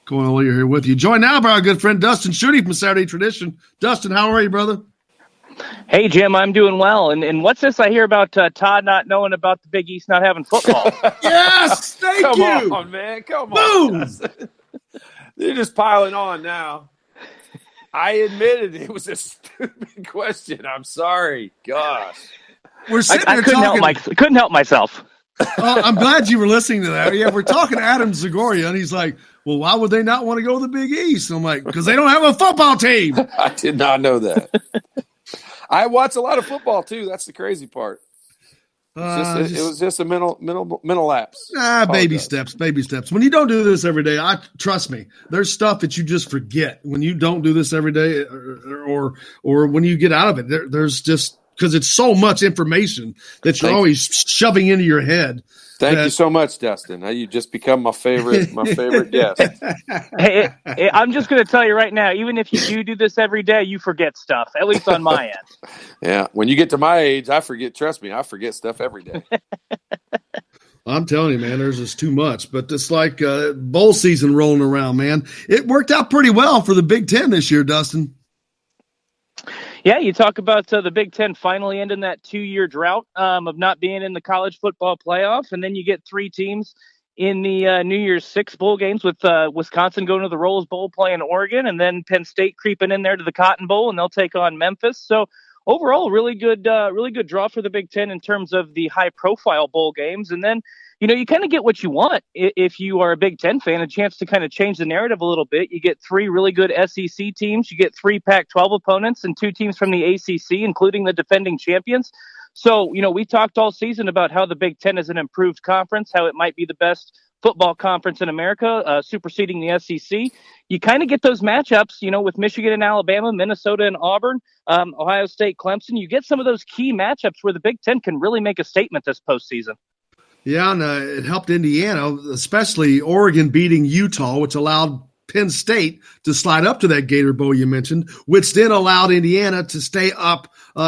Coy O'Leary here with you. Joined now by our good friend Dustin Schutte from Saturday Tradition. Dustin, how are you, brother? Hey, Jim, I'm doing well. And what's this I hear about Todd not knowing about the Big East not having football? Yes, thank you. Come on, man. Come on. Boom. They're just piling on now. I admitted it was a stupid question. I'm sorry. Gosh. We're sitting I there couldn't help myself. I'm glad you were listening to that. Yeah, we're talking to Adam Zagoria, and he's like, well, why would they not want to go to the Big East? I'm like, because they don't have a football team. I did not know that. I watch a lot of football too. That's the crazy part. It was just a mental lapse. Baby steps. When you don't do this every day, trust me, there's stuff that you just forget when you don't do this every day, or when you get out of it. There's just because it's so much information that you're always shoving into your head. Thank you so much, Dustin. You just become my favorite guest. Hey, I'm just going to tell you right now, even if you do this every day, you forget stuff, at least on my end. Yeah. When you get to my age, I forget. Trust me, I forget stuff every day. I'm telling you, man, there's just too much. But it's like bowl season rolling around, man. It worked out pretty well for the Big Ten this year, Dustin. Yeah, you talk about the Big Ten finally ending that 2-year drought of not being in the college football playoff, and then you get 3 teams in the New Year's Six bowl games with Wisconsin going to the Rose Bowl playing Oregon, and then Penn State creeping in there to the Cotton Bowl, and they'll take on Memphis. So overall, really good draw for the Big Ten in terms of the high-profile bowl games, and then you kind of get what you want if you are a Big Ten fan, a chance to kind of change the narrative a little bit. You get 3 really good SEC teams. You get 3 Pac-12 opponents and 2 teams from the ACC, including the defending champions. So, we talked all season about how the Big Ten is an improved conference, how it might be the best football conference in America, superseding the SEC. You kind of get those matchups, with Michigan and Alabama, Minnesota and Auburn, Ohio State, Clemson. You get some of those key matchups where the Big Ten can really make a statement this postseason. Yeah, and it helped Indiana, especially Oregon beating Utah, which allowed Penn State to slide up to that Gator Bowl you mentioned, which then allowed Indiana to stay up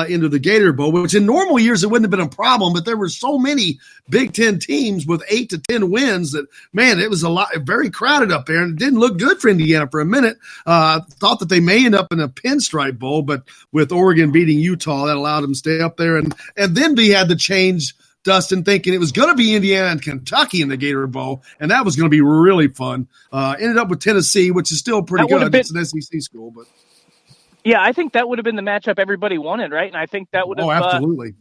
into the Gator Bowl, which in normal years it wouldn't have been a problem, but there were so many Big Ten teams with 8 to 10 wins that, man, it was very crowded up there, and it didn't look good for Indiana for a minute. Thought that they may end up in a Pinstripe Bowl, but with Oregon beating Utah, that allowed them to stay up there, and then we had to change – Dustin, thinking it was going to be Indiana and Kentucky in the Gator Bowl, and that was going to be really fun. Ended up with Tennessee, which is still pretty good. It's an SEC school, but yeah, I think that would have been the matchup everybody wanted, right? And I think that would have absolutely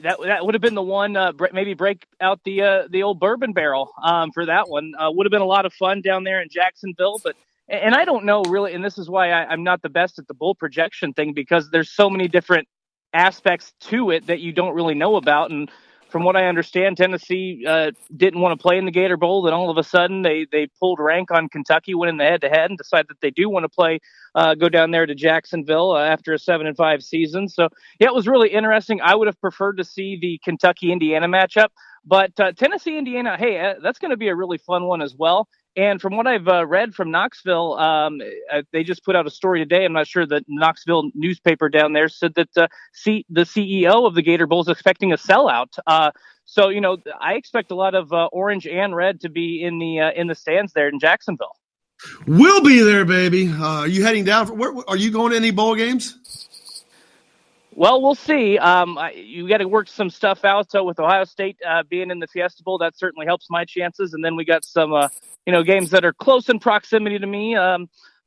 that would have been the one. Maybe break out the old bourbon barrel for that one. Would have been a lot of fun down there in Jacksonville, but. And I don't know really, and this is why I'm not the best at the bowl projection thing, because there's so many different aspects to it that you don't really know about. And from what I understand, Tennessee didn't want to play in the Gator Bowl. Then all of a sudden they pulled rank on Kentucky, winning the head-to-head, and decided that they do want to play, go down there to Jacksonville after a 7-5 season. So, yeah, it was really interesting. I would have preferred to see the Kentucky-Indiana matchup. But Tennessee-Indiana, hey, that's going to be a really fun one as well. And from what I've read from Knoxville, they just put out a story today. I'm not sure the Knoxville newspaper down there said that the CEO of the Gator Bowl is expecting a sellout. So, I expect a lot of orange and red to be in the stands there in Jacksonville. We'll be there, baby. Are you heading down? Are you going to any bowl games? Well, we'll see. You got to work some stuff out. So with Ohio State being in the Fiesta Bowl, that certainly helps my chances. And then we got some, games that are close in proximity to me.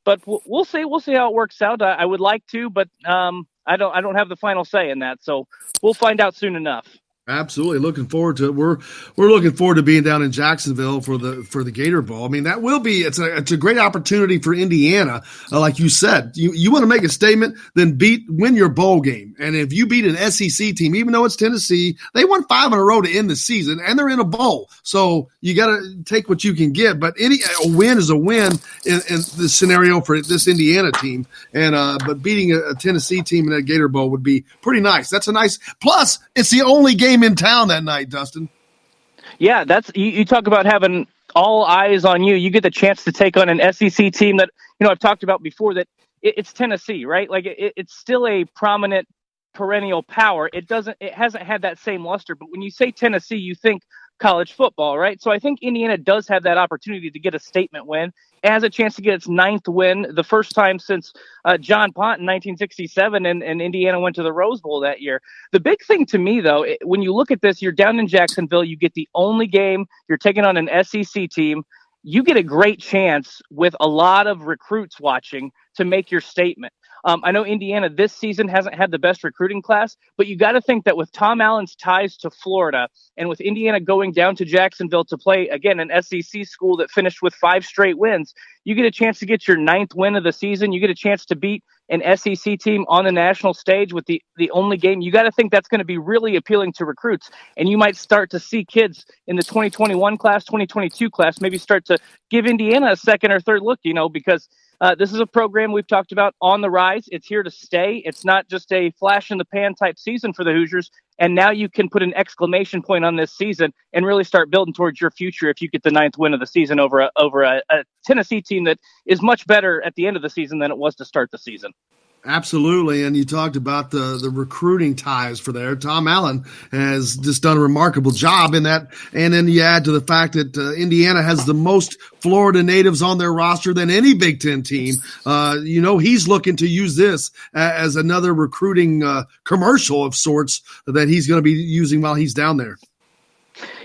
But we'll see. We'll see how it works out. I would like to, but I don't have the final say in that. So we'll find out soon enough. Absolutely, looking forward to it. We're looking forward to being down in Jacksonville for the Gator Bowl. I mean, that will be it's a great opportunity for Indiana. Like you said, you want to make a statement, then win your bowl game. And if you beat an SEC team, even though it's Tennessee, they won 5 in a row to end the season, and they're in a bowl. So you got to take what you can get. But a win is a win in this scenario for this Indiana team. And but beating a Tennessee team in a Gator Bowl would be pretty nice. That's a nice plus. It's the only game in town that night, Dustin. Yeah, that's you talk about having all eyes on you. You get the chance to take on an SEC team that I've talked about before. That it's Tennessee, right? Like it's still a prominent perennial power. It hasn't had that same luster. But when you say Tennessee, you think college football, right? So I think Indiana does have that opportunity to get a statement win. It has a chance to get its 9th win, the first time since John Pont in 1967, and Indiana went to the Rose Bowl that year. The big thing to me, though, when you look at this, you're down in Jacksonville, you get the only game, you're taking on an SEC team, you get a great chance with a lot of recruits watching to make your statement. I know Indiana this season hasn't had the best recruiting class, but you got to think that with Tom Allen's ties to Florida and with Indiana going down to Jacksonville to play, again, an SEC school that finished with 5 straight wins, you get a chance to get your 9th win of the season. You get a chance to beat an SEC team on the national stage with the only game. You got to think that's going to be really appealing to recruits. And you might start to see kids in the 2021 class, 2022 class, maybe start to give Indiana a second or third look, because this is a program we've talked about on the rise. It's here to stay. It's not just a flash in the pan type season for the Hoosiers. And now you can put an exclamation point on this season and really start building towards your future if you get the 9th win of the season over a Tennessee team that is much better at the end of the season than it was to start the season. Absolutely. And you talked about the recruiting ties for there. Tom Allen has just done a remarkable job in that. And then you add to the fact that Indiana has the most Florida natives on their roster than any Big Ten team. He's looking to use this as another recruiting commercial of sorts that he's going to be using while he's down there.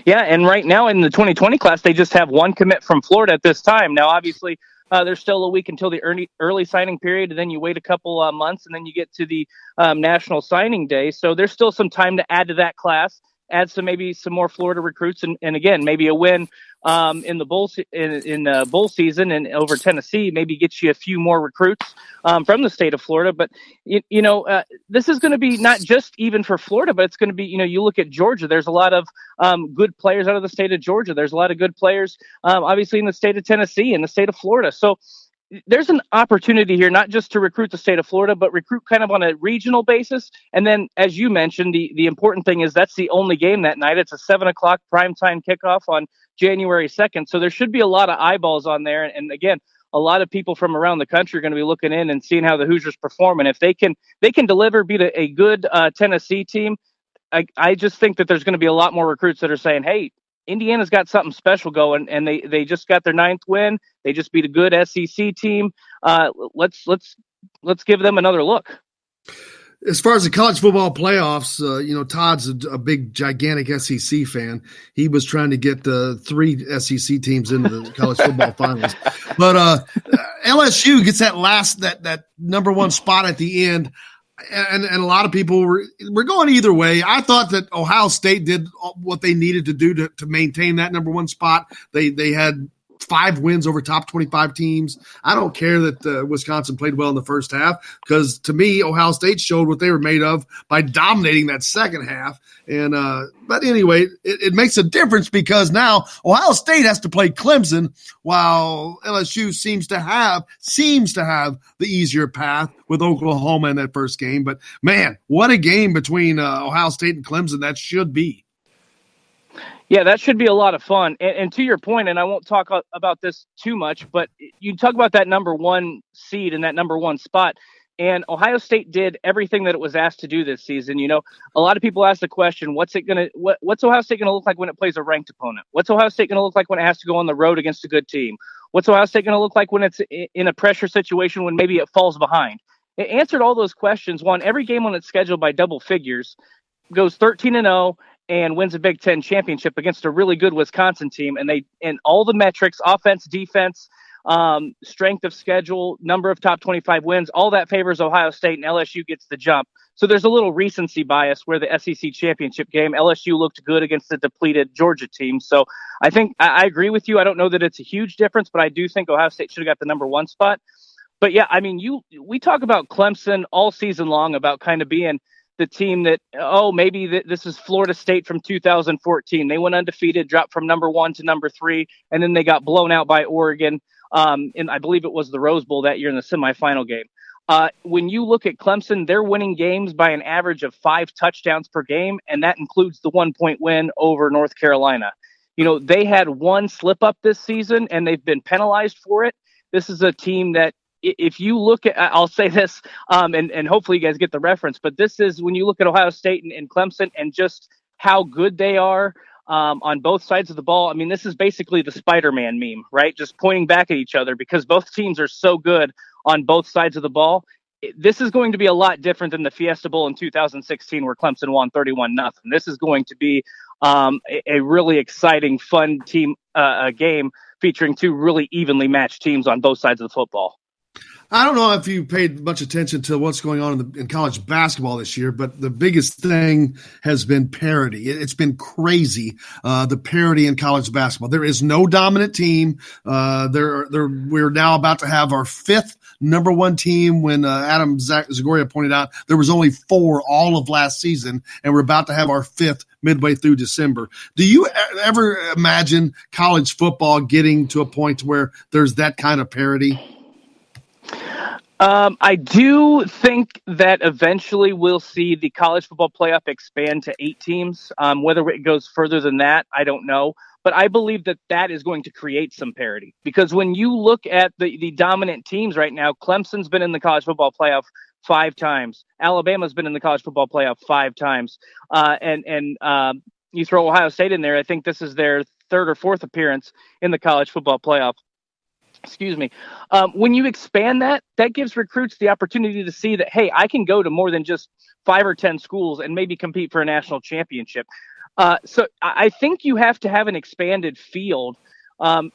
Yeah, and right now in the 2020 class, they just have 1 commit from Florida at this time. Now, obviously, there's still a week until the early signing period, and then you wait a couple months, and then you get to the national signing day. So there's still some time to add to that class, add maybe some more Florida recruits, and again, maybe a win in the bowl season and over Tennessee, maybe get you a few more recruits from the state of Florida. But this is going to be not just even for Florida, but it's going to be, you look at Georgia. There's a lot of good players out of the state of Georgia. There's a lot of good players, obviously, in the state of Tennessee and the state of Florida. So there's an opportunity here, not just to recruit the state of Florida, but recruit kind of on a regional basis. And then, as you mentioned, the important thing is that's the only game that night. It's a 7:00 primetime kickoff on January 2nd. So there should be a lot of eyeballs on there. And again, a lot of people from around the country are going to be looking in and seeing how the Hoosiers perform. And if they can deliver, beat a good Tennessee team, I just think that there's going to be a lot more recruits that are saying, hey, Indiana's got something special going, and they just got their 9th win. They just beat a good SEC team. Let's give them another look. As far as the college football playoffs, Todd's a big, gigantic SEC fan. He was trying to get the 3 SEC teams into the college football finals. But LSU gets that number 1 spot at the end. And a lot of people were going either way. I thought that Ohio State did what they needed to do to maintain that number 1 spot. They had 5 wins over top 25 teams. I don't care that Wisconsin played well in the first half, because to me, Ohio State showed what they were made of by dominating that second half. And but anyway, it makes a difference because now Ohio State has to play Clemson, while LSU seems to have the easier path with Oklahoma in that first game. But man, what a game between Ohio State and Clemson that should be. Yeah, that should be a lot of fun. And to your point, and I won't talk about this too much, but you talk about that number 1 seed and that number 1 spot. And Ohio State did everything that it was asked to do this season. A lot of people ask the question, what's Ohio State going to look like when it plays a ranked opponent? What's Ohio State going to look like when it has to go on the road against a good team? What's Ohio State going to look like when it's in a pressure situation when maybe it falls behind? It answered all those questions, won every game on its schedule by double figures, goes 13-0, and wins a Big Ten championship against a really good Wisconsin team. And all the metrics, offense, defense, strength of schedule, number of top 25 wins, all that favors Ohio State, and LSU gets the jump. So there's a little recency bias where the SEC championship game, LSU looked good against the depleted Georgia team. So I think I agree with you. I don't know that it's a huge difference, but I do think Ohio State should have got the number 1 spot. But yeah, I mean, we talk about Clemson all season long about kind of being the team that, maybe this is Florida State from 2014. They went undefeated, dropped from number 1 to number 3, and then they got blown out by Oregon. And I believe it was the Rose Bowl that year in the semifinal game. When you look at Clemson, they're winning games by an average of 5 touchdowns per game, and that includes the 1-point win over North Carolina. They had 1 slip up this season, and they've been penalized for it. This is a team that, if you look at, I'll say this, and hopefully you guys get the reference, but this is when you look at Ohio State and Clemson and just how good they are on both sides of the ball. I mean, this is basically the Spider-Man meme, right? Just pointing back at each other because both teams are so good on both sides of the ball. This is going to be a lot different than the Fiesta Bowl in 2016 where Clemson won 31-0. This is going to be a really exciting, fun game featuring two really evenly matched teams on both sides of the football. I don't know if you paid much attention to what's going on in college basketball this year, but the biggest thing has been parity. It's been crazy, the parity in college basketball. There is no dominant team. We're now about to have our fifth number one team when Adam Zagoria pointed out there was only 4 all of last season, and we're about to have our fifth midway through December. Do you ever imagine college football getting to a point where there's that kind of parity? I do think that eventually we'll see the college football playoff expand to 8 teams. Whether it goes further than that, I don't know. But I believe that is going to create some parity, because when you look at the dominant teams right now, Clemson's been in the college football playoff 5 times. Alabama's been in the college football playoff 5 times. And you throw Ohio State in there, I think this is their 3rd or 4th appearance in the college football playoff. Excuse me. When you expand that gives recruits the opportunity to see that, hey, I can go to more than just 5 or 10 schools and maybe compete for a national championship. So I think you have to have an expanded field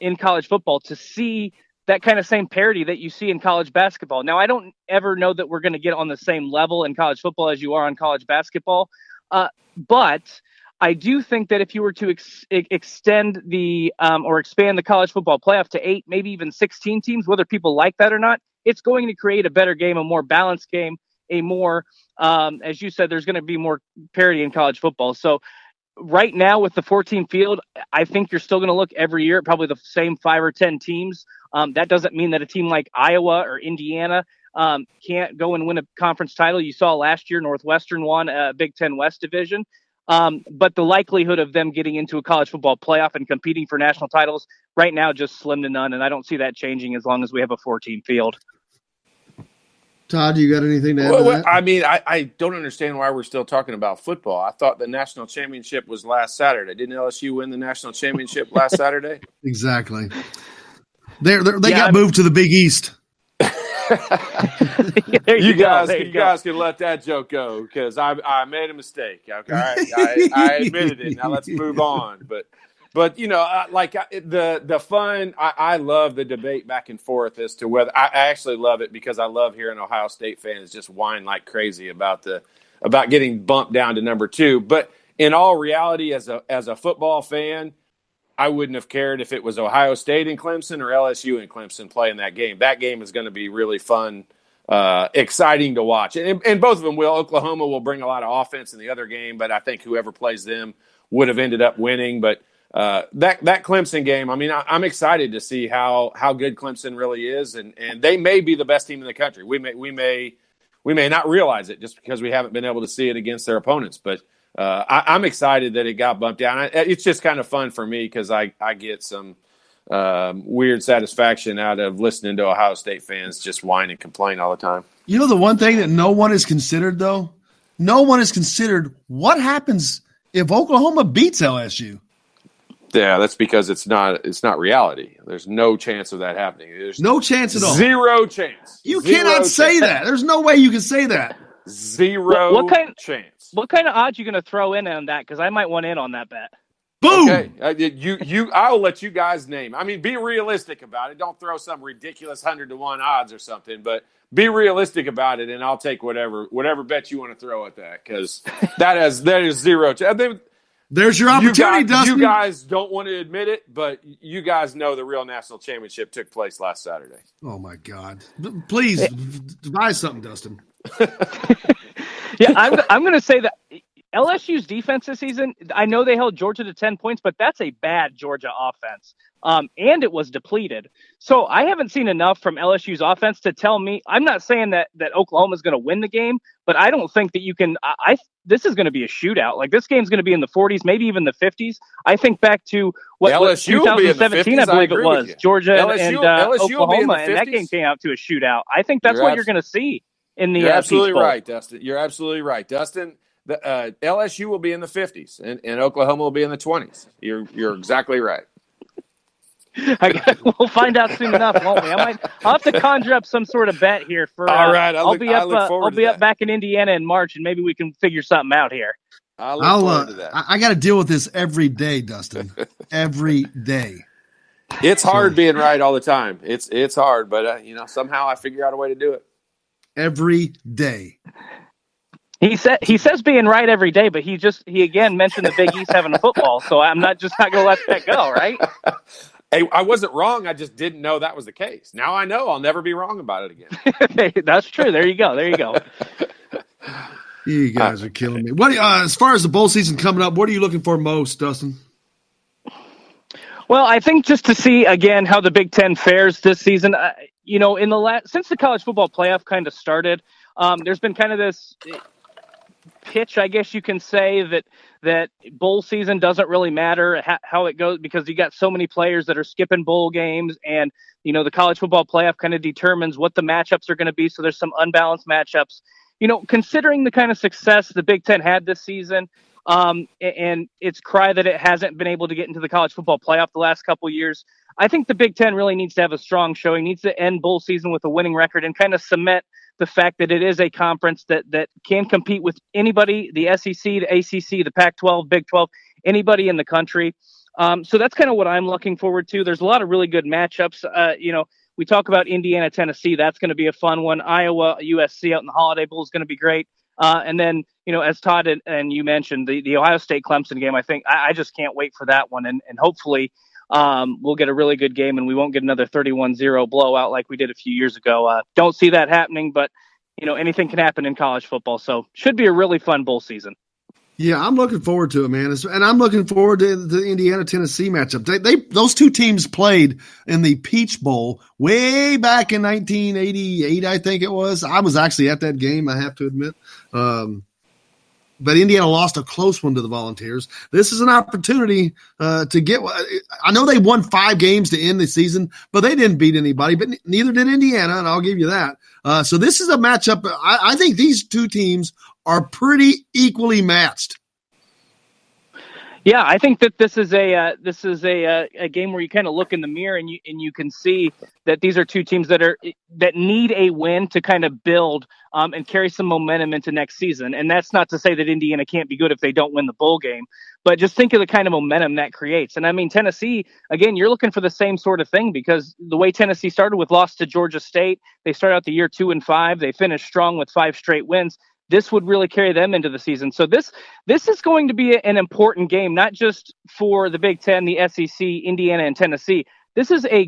in college football to see that kind of same parity that you see in college basketball. Now, I don't ever know that we're going to get on the same level in college football as you are on college basketball. But I do think that if you were to extend or expand the college football playoff to 8, maybe even 16 teams, whether people like that or not, it's going to create a better game, a more balanced game, a more, as you said, there's going to be more parity in college football. So right now with the 14 field, I think you're still going to look every year at probably the same 5 or 10 teams. That doesn't mean that a team like Iowa or Indiana can't go and win a conference title. You saw last year Northwestern won a Big Ten West division. But the likelihood of them getting into a college football playoff and competing for national titles right now just slim to none, and I don't see that changing as long as we have a 14 field. Todd, you got anything to add to that? I mean, I don't understand why we're still talking about football. I thought the national championship was last Saturday. Didn't LSU win the national championship last Saturday? Exactly. They got moved to the Big East. you guys can let that joke go, because I made a mistake. Okay, I admitted it. Now let's move on. But you know, the fun. I love the debate back and forth as to whether I actually love it, because I love hearing Ohio State fans just whine like crazy about getting bumped down to number 2. But in all reality, as a football fan, I wouldn't have cared if it was Ohio State and Clemson or LSU and Clemson playing that game. That game is going to be really fun, exciting to watch. And both of them will. Oklahoma will bring a lot of offense in the other game, but I think whoever plays them would have ended up winning. But that Clemson game, I mean, I'm excited to see how good Clemson really is, and they may be the best team in the country. We may not realize it just because we haven't been able to see it against their opponents, but I'm excited that it got bumped down. It's just kind of fun for me because I get some weird satisfaction out of listening to Ohio State fans just whine and complain all the time. You know, the one thing that no one has considered, though? No one has considered what happens if Oklahoma beats LSU. Yeah, that's because it's not reality. There's no chance of that happening. There's no chance at all. 0 chance. You cannot say that. There's no way you can say that. 0 chance. What kind of odds you going to throw in on that? Because I might want in on that bet. Boom. Okay, I'll let you guys name. I mean, be realistic about it. Don't throw some ridiculous 100-to-1 odds or something. But be realistic about it, and I'll take whatever bet you want to throw at that, because that is 0 chance. There's your opportunity, Dustin. You guys don't want to admit it, but you guys know the real national championship took place last Saturday. Oh my God! Please devise something, Dustin. Yeah, I'm going to say that LSU's defense this season, I know they held Georgia to 10 points, but that's a bad Georgia offense. And it was depleted. So I haven't seen enough from LSU's offense to tell me. I'm not saying that Oklahoma is going to win the game, but I don't think that you can. This is going to be a shootout. Like, this game's going to be in the 40s, maybe even the 50s. I think back to what LSU 2017, I believe it was, Georgia and LSU Oklahoma, and that game came out to a shootout. I think that's what you're going to see in the You're absolutely Peach Bowl. right, Dustin. You're absolutely right, Dustin. The LSU will be in the 50s, and Oklahoma will be in the 20s. You're exactly right. We'll find out soon enough, won't we? I'll have to conjure up some sort of bet here for. All right, I'll be up back in Indiana in March, and maybe we can figure something out here. I look forward to that. I got to deal with this every day, Dustin. Every day. It's hard being right all the time. It's hard, but somehow I figure out a way to do it. Every day. He says being right every day, but he again mentioned the Big East having a football, so I'm not going to let that go, right? Hey, I wasn't wrong. I just didn't know that was the case. Now I know I'll never be wrong about it again. That's true. There you go. You guys are killing me. What as far as the bowl season coming up, what are you looking for most, Dustin? Well, I think just to see again how the Big Ten fares this season. Since the college football playoff kind of started, there's been kind of this pitch, I guess you can say, that bowl season doesn't really matter how it goes because you got so many players that are skipping bowl games, and the college football playoff kind of determines what the matchups are going to be. So there's some unbalanced matchups. Considering the kind of success the Big Ten had this season, and its cry that it hasn't been able to get into the college football playoff the last couple of years, I think the Big Ten really needs to have a strong showing, needs to end bowl season with a winning record and kind of cement the fact that it is a conference that can compete with anybody, the SEC, the ACC, the Pac-12, Big 12, anybody in the country. So that's kind of what I'm looking forward to. There's a lot of really good matchups. We talk about Indiana, Tennessee. That's going to be a fun one. Iowa, USC out in the Holiday Bowl is going to be great. And then, as Todd and you mentioned, the Ohio State Clemson game, I think I just can't wait for that one. And hopefully we'll get a really good game and we won't get another 31-0 blowout like we did a few years ago. Don't see that happening, but anything can happen in college football. So should be a really fun bowl season. Yeah, I'm looking forward to it, man. And I'm looking forward to the Indiana-Tennessee matchup. Those two teams played in the Peach Bowl way back in 1988, I think it was. I was actually at that game, I have to admit. But Indiana lost a close one to the Volunteers. This is an opportunity to get – I know they won 5 games to end the season, but they didn't beat anybody, but neither did Indiana, and I'll give you that. So this is a matchup. I think these two teams are pretty equally matched. Yeah, I think that this is a game where you kind of look in the mirror and you can see that these are two teams that need a win to kind of build and carry some momentum into next season. And that's not to say that Indiana can't be good if they don't win the bowl game, but just think of the kind of momentum that creates. And I mean, Tennessee, again, you're looking for the same sort of thing because the way Tennessee started with loss to Georgia State, they started out the year 2-5. They finished strong with 5 straight wins. This would really carry them into the season. So this is going to be an important game, not just for the Big Ten, the SEC, Indiana, and Tennessee. This is a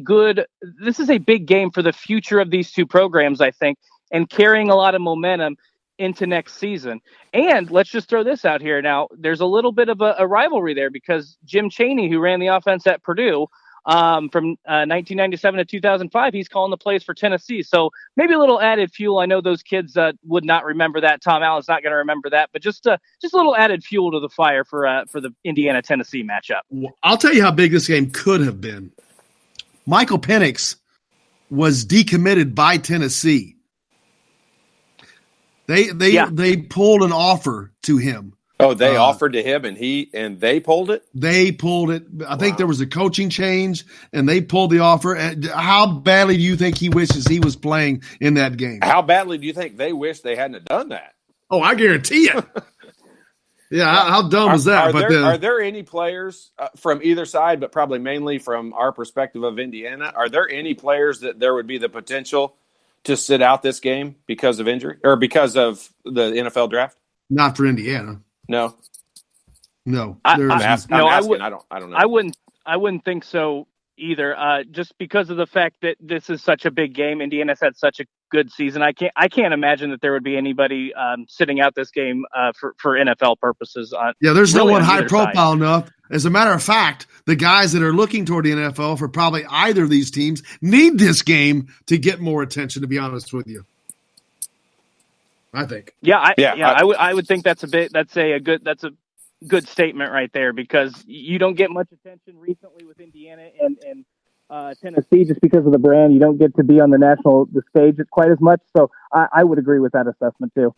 big game for the future of these two programs, I think, and carrying a lot of momentum into next season. And let's just throw this out here. Now, there's a little bit of a rivalry there because Jim Chaney, who ran the offense at Purdue, from 1997 to 2005, he's calling the plays for Tennessee. So maybe a little added fuel. I know those kids would not remember that. Tom Allen's not going to remember that, but just a little added fuel to the fire for the Indiana-Tennessee matchup. I'll tell you how big this game could have been. Michael Penix was decommitted by Tennessee. They pulled an offer to him. Oh, they offered to him and they pulled it? They pulled it. I think there was a coaching change and they pulled the offer. And how badly do you think he wishes he was playing in that game? How badly do you think they wish they hadn't done that? Oh, I guarantee you. Yeah, how dumb is that? Are there any players from either side, but probably mainly from our perspective of Indiana, are there any players that there would be the potential to sit out this game because of injury or because of the NFL draft? Not for Indiana. No. I don't know. I wouldn't think so either. Just because of the fact that this is such a big game, Indiana's had such a good season. I can't imagine that there would be anybody sitting out this game for NFL purposes. There's no one high profile enough. As a matter of fact, the guys that are looking toward the NFL for probably either of these teams need this game to get more attention. To be honest with you. I think. I would think that's a good statement right there because you don't get much attention recently with Indiana and Tennessee just because of the brand. You don't get to be on the stage quite as much. So I would agree with that assessment too.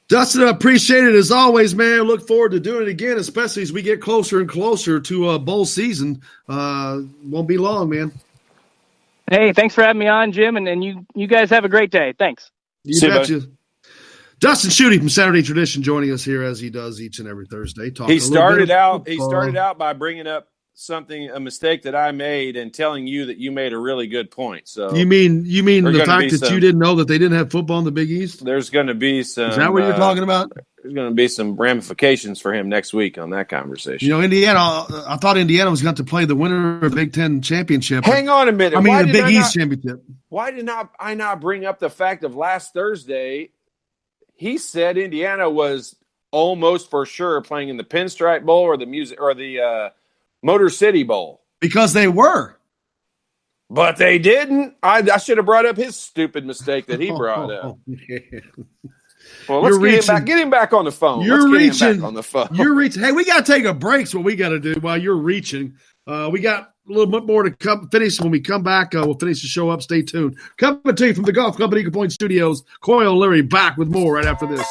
Dustin, I appreciate it as always, man. Look forward to doing it again, especially as we get closer and closer to bowl season. Won't be long, man. Hey, thanks for having me on, Jim, and you guys have a great day. Thanks. You betcha. Dustin Schutte from Saturday Tradition joining us here as he does each and every Thursday. He started out by bringing up a mistake that I made and telling you that you made a really good point. So you mean the fact that you didn't know that they didn't have football in the Big East? There's going to be some. Is that what you're talking about? There's going to be some ramifications for him next week on that conversation. Indiana. I thought Indiana was going to play the winner of the Big Ten championship. Hang on a minute. The Big East championship. Why did I not bring up the fact of last Thursday? He said Indiana was almost for sure playing in the Pinstripe Bowl or the Motor City Bowl. Because they were. But they didn't. I should have brought up his stupid mistake that he brought up. Well, let's get him back on the phone. You're reaching. Hey, we got to take a break. That's what we got to do while you're reaching. We got a little bit more to finish. When we come back, we'll finish the show up. Stay tuned. Coming to you from the Golf Club at Eagle Point Studios, Coyle and Leary back with more right after this.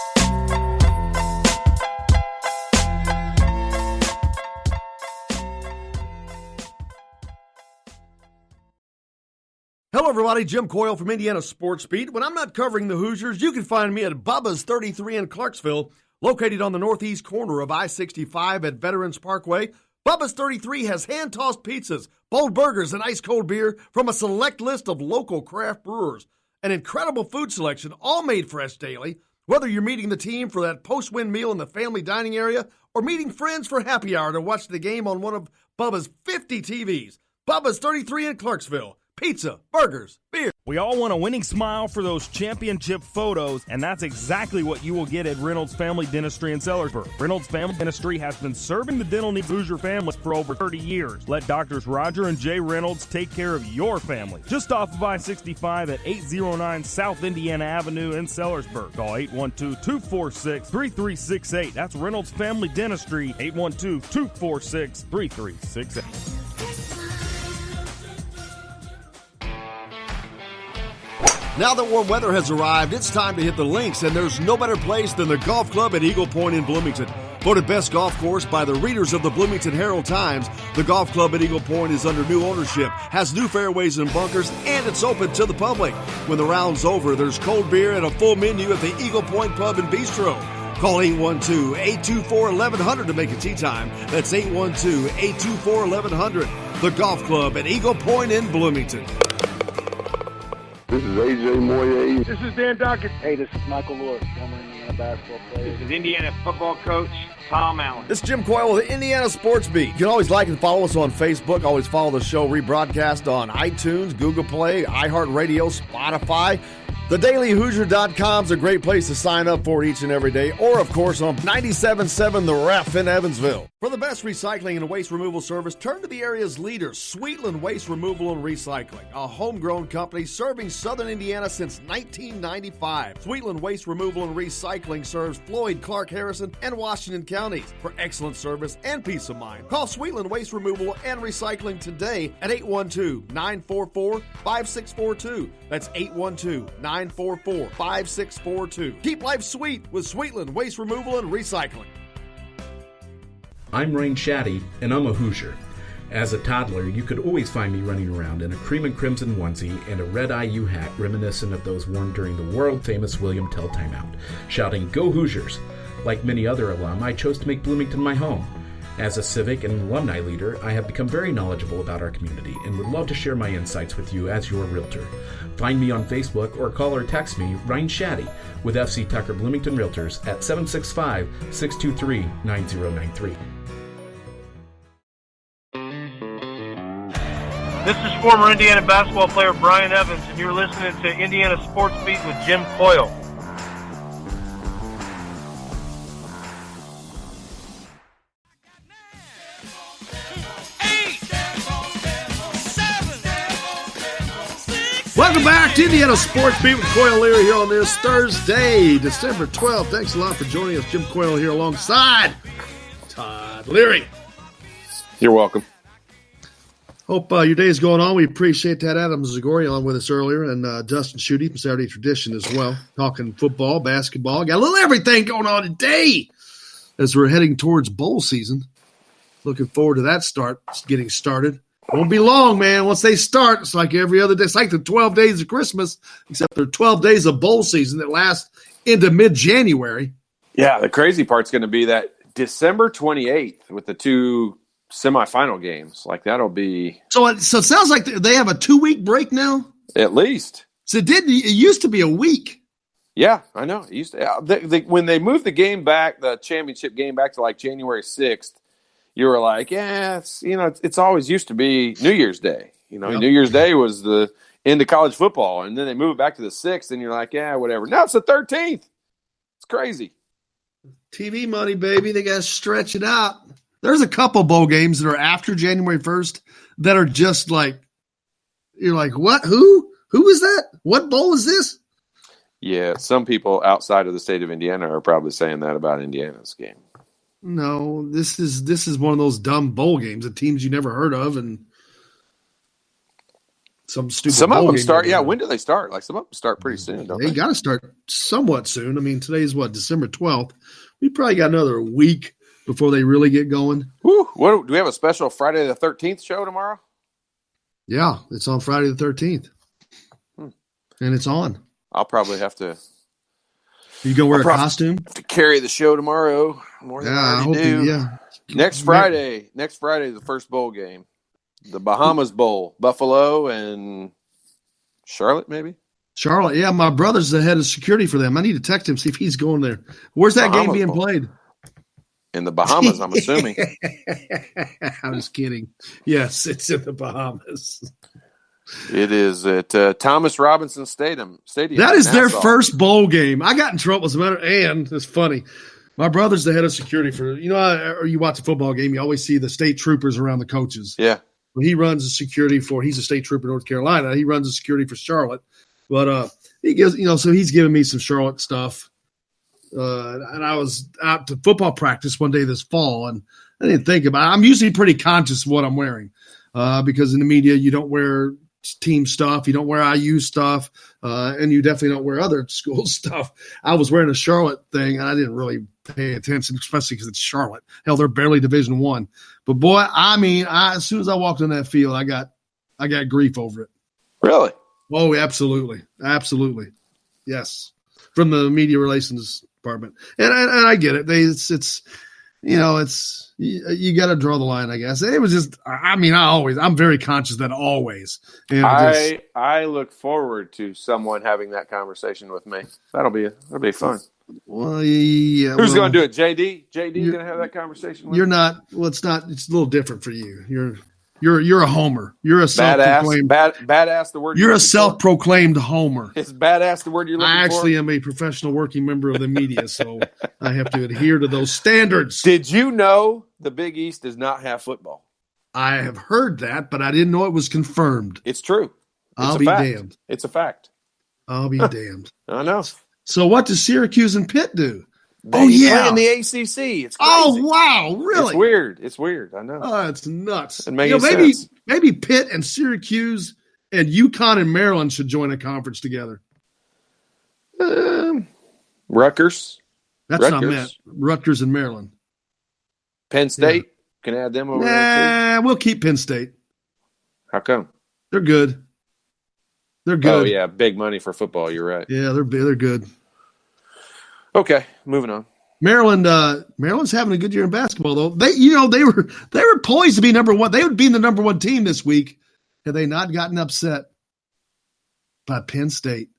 Hello, everybody. Jim Coyle from Indiana Sports Beat. When I'm not covering the Hoosiers, you can find me at Bubba's 33 in Clarksville, located on the northeast corner of I-65 at Veterans Parkway. Bubba's 33 has hand-tossed pizzas, bold burgers, and ice-cold beer from a select list of local craft brewers. An incredible food selection, all made fresh daily. Whether you're meeting the team for that post-win meal in the family dining area or meeting friends for happy hour to watch the game on one of Bubba's 50 TVs. Bubba's 33 in Clarksville. Pizza, burgers, beer. We all want a winning smile for those championship photos, and that's exactly what you will get at Reynolds Family Dentistry in Sellersburg. Reynolds Family Dentistry has been serving the dental needs of Hoosier families for over 30 years. Let Doctors Roger and Jay Reynolds take care of your family. Just off of I-65 at 809 South Indiana Avenue in Sellersburg. Call 812-246-3368. That's Reynolds Family Dentistry, 812-246-3368. Now that warm weather has arrived, it's time to hit the links, and there's no better place than the Golf Club at Eagle Point in Bloomington. Voted best golf course by the readers of the Bloomington Herald-Times, the Golf Club at Eagle Point is under new ownership, has new fairways and bunkers, and it's open to the public. When the round's over, there's cold beer and a full menu at the Eagle Point Pub and Bistro. Call 812-824-1100 to make a tee time. That's 812-824-1100. The Golf Club at Eagle Point in Bloomington. This is AJ Moye. This is Dan Dockett. Hey, this is Michael Lewis, former Indiana basketball player. This is Indiana football coach Tom Allen. This is Jim Coyle with the Indiana Sports Beat. You can always like and follow us on Facebook. Always follow the show rebroadcast on iTunes, Google Play, iHeartRadio, Spotify. TheDailyHoosier.com is a great place to sign up for each and every day. Or, of course, on 97.7 The Ref in Evansville. For the best recycling and waste removal service, turn to the area's leader, Sweetland Waste Removal and Recycling, a homegrown company serving southern Indiana since 1995. Sweetland Waste Removal and Recycling serves Floyd, Clark, Harrison, and Washington counties. For excellent service and peace of mind, call Sweetland Waste Removal and Recycling today at 812-944-5642. That's 812-944-5642. Keep life sweet with Sweetland Waste Removal and Recycling. I'm Rain Shaddy, and I'm a Hoosier. As a toddler, you could always find me running around in a cream and crimson onesie and a red IU hat reminiscent of those worn during the world-famous William Tell timeout, shouting, "Go Hoosiers!" Like many other alum, I chose to make Bloomington my home. As a civic and alumni leader, I have become very knowledgeable about our community and would love to share my insights with you as your realtor. Find me on Facebook or call or text me, Ryan Shaddy, with FC Tucker Bloomington Realtors at 765-623-9093. This is former Indiana basketball player Brian Evans, and you're listening to Indiana Sports Beat with Jim Coyle. Welcome back to Indiana Sports Beat with Coyle Leary here on this Thursday, December 12th. Thanks a lot for joining us. Jim Coyle here alongside Todd Leary. You're welcome. Hope your day is going on. We appreciate that. Adam Zagori on with us earlier, and Dustin Schutte from Saturday Tradition as well, talking football, basketball. Got a little everything going on today as we're heading towards bowl season. Looking forward to that getting started. Won't be long, man. Once they start, it's like every other day. It's like the 12 days of Christmas, except they're 12 days of bowl season that lasts into mid-January. Yeah, the crazy part's going to be that December 28th with the 2 semifinal games. Like, that'll be So it sounds like they have a 2-week break now. at least. So it used to be a week. Yeah, I know. It used to, when they moved the game back, the championship game back to like January 6th, you were like, yeah, it's always used to be New Year's Day. Yep. New Year's Day was the end of college football, and then they move it back to the 6th, and you're like, yeah, whatever. Now it's the 13th. It's crazy. TV money, baby. They got to stretch it out. There's a couple bowl games that are after January 1st that are just like, you're like, what? Who is that? What bowl is this? Yeah, some people outside of the state of Indiana are probably saying that about Indiana's game. No, this is one of those dumb bowl games of teams you never heard of, and some stupid. Some of bowl them game start. Yeah, when do they start? Like, some of them start pretty soon. Don't They got to start somewhat soon. I mean, today's December 12th. We probably got another week before they really get going. Whew. What do we have a special Friday the 13th show tomorrow? Yeah, it's on Friday the 13th, and it's on. I'll probably have to. You gonna wear a costume? Have to carry the show tomorrow. More than I already do. Next Friday, the first bowl game, the Bahamas Bowl, Buffalo and Charlotte, maybe. Charlotte, yeah. My brother's the head of security for them. I need to text him, see if he's going there. Where's that Bahamas game being Bowl. Played? In the Bahamas, I'm assuming. I was kidding. Yes, it's in the Bahamas. It is at Thomas Robinson Stadium. That is their Nassau. first bowl game. I got in trouble as a matter, and it's funny. My brother's the head of security for, or you watch a football game, you always see the state troopers around the coaches. Yeah. Well, he runs the security he's a state trooper in North Carolina. He runs the security for Charlotte. But he gives, so he's giving me some Charlotte stuff. And I was out to football practice one day this fall, and I didn't think about it. I'm usually pretty conscious of what I'm wearing because in the media, you don't wear team stuff, you don't wear IU stuff, and you definitely don't wear other school stuff. I was wearing a Charlotte thing, and I didn't really pay attention, especially because it's Charlotte. Hell, they're barely Division I. But boy, I mean, as soon as I walked on that field, I got grief over it. Really? Oh, absolutely, yes, from the media relations department, and I get it. It's you got to draw the line, I guess. It was just, I'm very conscious that always. I look forward to someone having that conversation with me. That'll be fun. Well, yeah. Who's going to do it? JD? JD's going to have that conversation with You're me? not. Well, it's not. It's a little different for you. You're a homer. You're a self-proclaimed badass. The word you're a self-proclaimed homer. Is badass the word you're looking for? I actually am a professional working member of the media, so I have to adhere to those standards. Did you know the Big East does not have football? I have heard that, but I didn't know it was confirmed. It's true. I'll be damned. It's a fact. I'll be damned. I know. So what does Syracuse and Pitt do? They play in the ACC. It's crazy. Oh, wow. Really? It's weird. I know. Oh, it's nuts. Maybe Pitt and Syracuse and UConn and Maryland should join a conference together. Rutgers. That's what I meant. Rutgers and Maryland. Penn State. Can add them over there, too? We'll keep Penn State. How come? They're good. Oh, yeah. Big money for football. You're right. Yeah, they're good. Okay, moving on. Maryland's having a good year in basketball, though. They were poised to be number one. They would be the number one team this week had they not gotten upset by Penn State.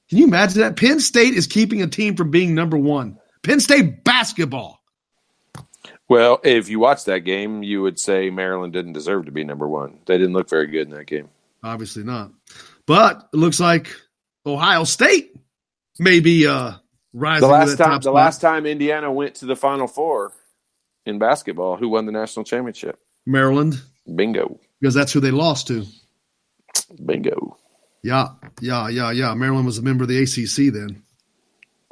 Can you imagine that? Penn State is keeping a team from being number one. Penn State basketball. Well, if you watch that game, you would say Maryland didn't deserve to be number one. They didn't look very good in that game. Obviously not. But it looks like Ohio State may be rising to that top spot. The last time Indiana went to the Final Four in basketball, who won the national championship? Maryland. Bingo. Because that's who they lost to. Bingo. Yeah. Maryland was a member of the ACC then.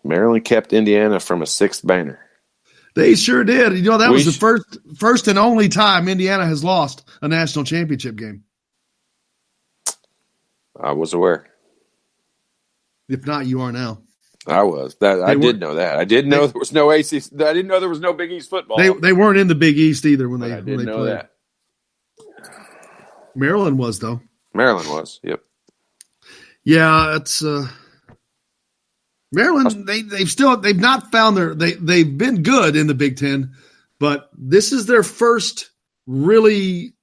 Maryland kept Indiana from a sixth banner. They sure did. That was the first and only time Indiana has lost a national championship game. I was aware. If not, you are now. I was. I did know that. I didn't know there was no ACC. I didn't know there was no Big East football. They weren't in the Big East either when they I didn't know played. that. Maryland was, though. Maryland was. Yep. Yeah, it's Maryland, they've not found they've been good in the Big Ten, but this is their first really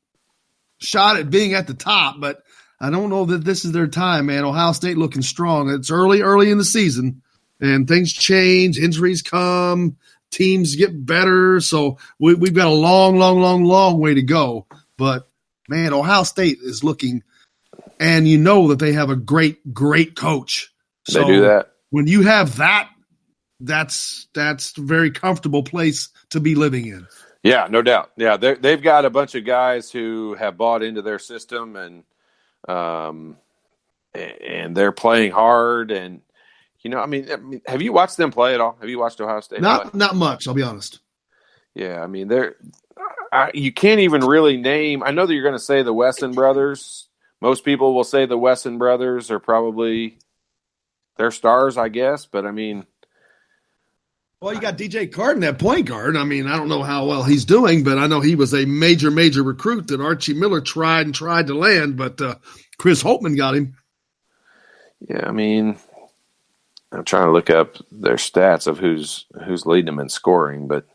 shot at being at the top. But I don't know that this is their time, man. Ohio State looking strong. It's early in the season, and things change. Injuries come. Teams get better. So we've got a long way to go. But, man, Ohio State is looking – and you know that they have a great coach. So they do that. When you have that, that's a very comfortable place to be living in. Yeah, no doubt. Yeah, they've got a bunch of guys who have bought into their system and they're playing hard. And I mean, have you watched them play at all? Have you watched Ohio State play? Not much, I'll be honest. Yeah, I mean, you can't even really name. I know that you're going to say the Wesson brothers. Most people will say the Wesson brothers are probably their stars, I guess. But I mean, well, you got DJ Carton at point guard. I mean, I don't know how well he's doing, but I know he was a major recruit that Archie Miller tried to land, but Chris Holtman got him. Yeah, I mean, I'm trying to look up their stats of who's leading them in scoring, but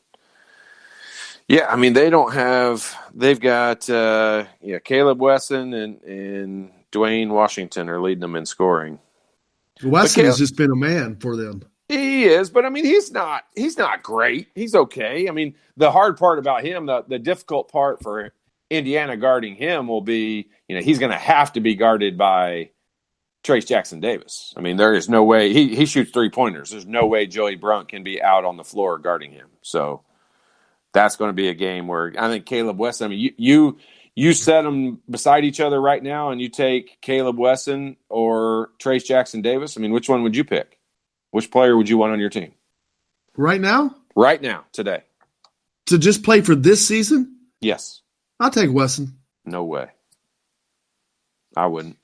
yeah, I mean, they've got Caleb Wesson and Dwayne Washington are leading them in scoring. Wesson has just been a man for them. He is, but I mean, he's not great. He's okay. I mean, the hard part about him, the difficult part for Indiana guarding him will be, he's going to have to be guarded by Trace Jackson Davis. I mean, there is no way he shoots 3-pointers. There's no way Joey Brunk can be out on the floor guarding him. So that's going to be a game where I think Caleb Wesson. I mean, you set them beside each other right now, and you take Caleb Wesson or Trace Jackson Davis. I mean, which one would you pick? Which player would you want on your team? Right now? Right now, today. To just play for this season? Yes. I'll take Wesson. No way. I wouldn't.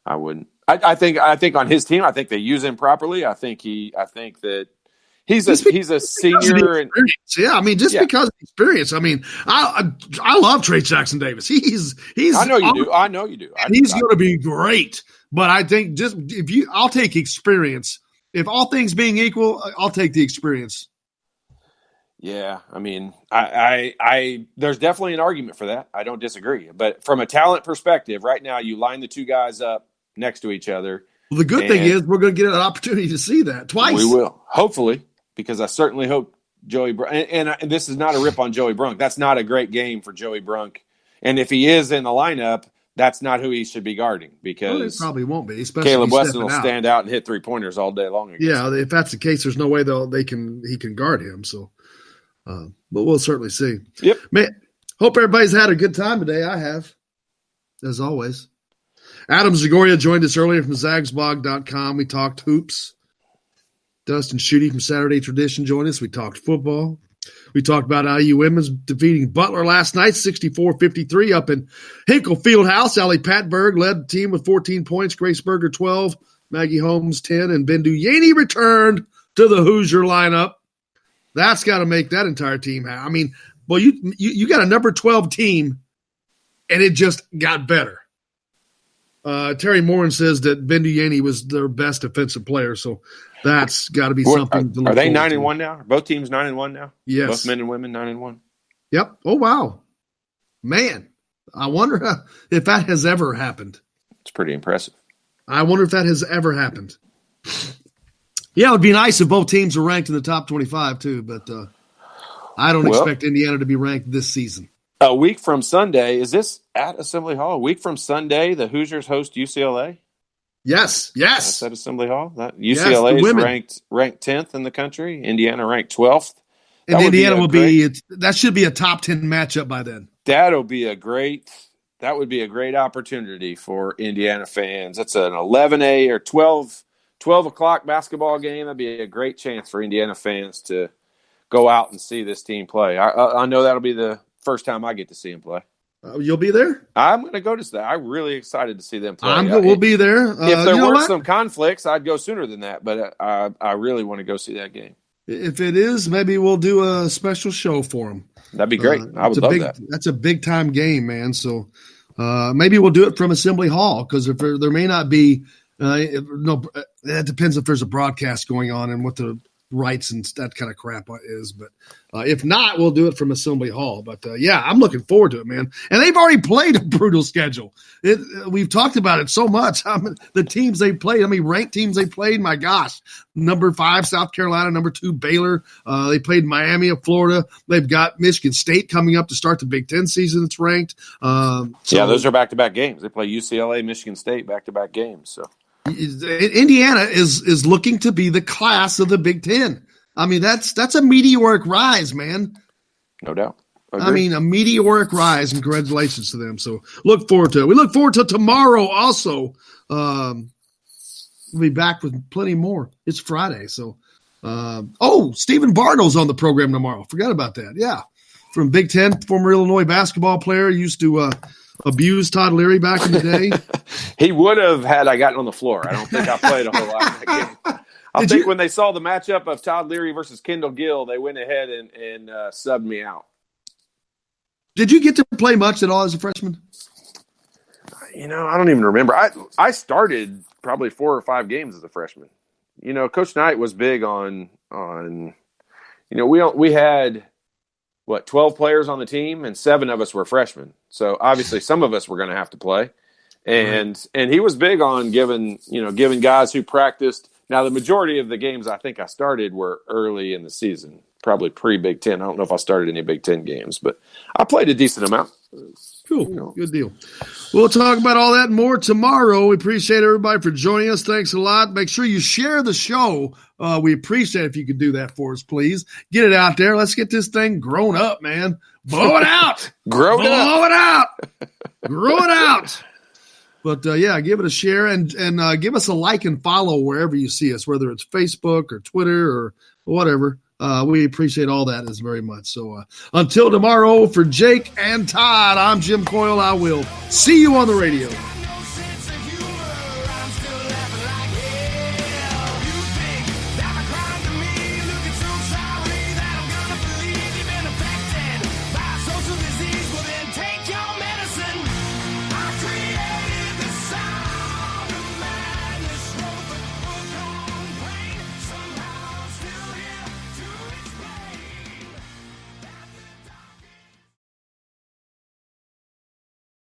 I think on his team, I think they use him properly. I think that he's a senior. And yeah, I mean, because of experience. I mean, I love Trace Jackson Davis. He's. I know you do. I know you do. He's going to be great. But I think I'll take experience. If all things being equal, I'll take the experience. Yeah, I mean, I there's definitely an argument for that. I don't disagree. But from a talent perspective, right now you line the two guys up next to each other. Well, the good thing is we're going to get an opportunity to see that twice. We will, hopefully, because I certainly hope Joey Brunk. And this is not a rip on Joey Brunk. That's not a great game for Joey Brunk. And if he is in the lineup, that's not who he should be guarding because it probably won't be. Especially Caleb Wesson will stand out and hit 3-pointers all day long. Yeah, if that's the case, there's no way he can guard him. So, but we'll certainly see. Yep, man. Hope everybody's had a good time today. I have, as always. Adam Zagoria joined us earlier from zagsblog.com. We talked hoops. Dustin Schutte from Saturday Tradition joined us. We talked football. We talked about IU women's defeating Butler last night, 64-53 up in Hinkle Fieldhouse. Allie Patberg led the team with 14 points, Grace Berger 12, Maggie Holmes 10, and Bendu Yaney returned to the Hoosier lineup. That's got to make that entire team happy. I mean, well, you got a number 12 team, and it just got better. Terry Morin says that Bendu Yaney was their best defensive player, so that's got to be something to look Are they forward to. 9-1 now? Are both teams 9-1 now? Yes. Both men and women 9-1? Yep. Oh, wow. Man, I wonder if that has ever happened. It's pretty impressive. I wonder if that has ever happened. Yeah, it would be nice if both teams were ranked in the top 25 too, but I don't expect Indiana to be ranked this season. A week from Sunday, is this at Assembly Hall? A week from Sunday, the Hoosiers host UCLA? Yes. That's at Assembly Hall. UCLA is ranked 10th in the country. Indiana ranked 12th. And Indiana that should be a top 10 matchup by then. That would be a great opportunity for Indiana fans. That's an 11 or 12 o'clock basketball game. That'd be a great chance for Indiana fans to go out and see this team play. I know that'll be the first time I get to see them play. You'll be there? I'm going to go to that. I'm really excited to see them play. We'll be there. If there weren't some conflicts, I'd go sooner than that. But I really want to go see that game. If it is, maybe we'll do a special show for them. That'd be great. I would love that. That's a big-time game, man. So maybe we'll do it from Assembly Hall because if there may not be It depends if there's a broadcast going on and what the rights and that kind of crap is. But if not, we'll do it from Assembly Hall. But yeah, I'm looking forward to it, man. And they've already played a brutal schedule. We've talked about it so much. The teams they played, ranked teams they played, my gosh. Number 5, South Carolina. Number 2, Baylor. They played Miami of Florida. They've got Michigan State coming up to start the Big Ten season. It's ranked. Yeah, those are back-to-back games. They play UCLA, Michigan State, back-to-back games. So Indiana is looking to be the class of the Big Ten. That's a meteoric rise, man. No doubt. Agreed. A meteoric rise, and congratulations to them. So look forward to it. We look forward to tomorrow also. We'll be back with plenty more. It's Friday. So, Stephen Bardo's on the program tomorrow. Forgot about that. Yeah. From Big Ten, former Illinois basketball player, used to abuse Todd Leary back in the day. He would have had I gotten on the floor. I don't think I played a whole lot in that game. I think when they saw the matchup of Todd Leary versus Kendall Gill, they went ahead and subbed me out. Did you get to play much at all as a freshman? I don't even remember. I started probably 4 or 5 games as a freshman. Coach Knight was big on we had 12 players on the team, and 7 of us were freshmen. So obviously some of us were going to have to play. And he was big on giving guys who practiced. Now, the majority of the games I think I started were early in the season, probably pre-Big Ten. I don't know if I started any Big Ten games, but I played a decent amount. Cool. Good deal. We'll talk about all that and more tomorrow. We appreciate everybody for joining us. Thanks a lot. Make sure you share the show. We appreciate it if you could do that for us, please. Get it out there. Let's get this thing grown up, man. Blow it out. Blow it out. Grow it out. But, give it a share and give us a like and follow wherever you see us, whether it's Facebook or Twitter or whatever. We appreciate all that as very much. So until tomorrow, for Jake and Todd, I'm Jim Coyle. I will see you on the radio.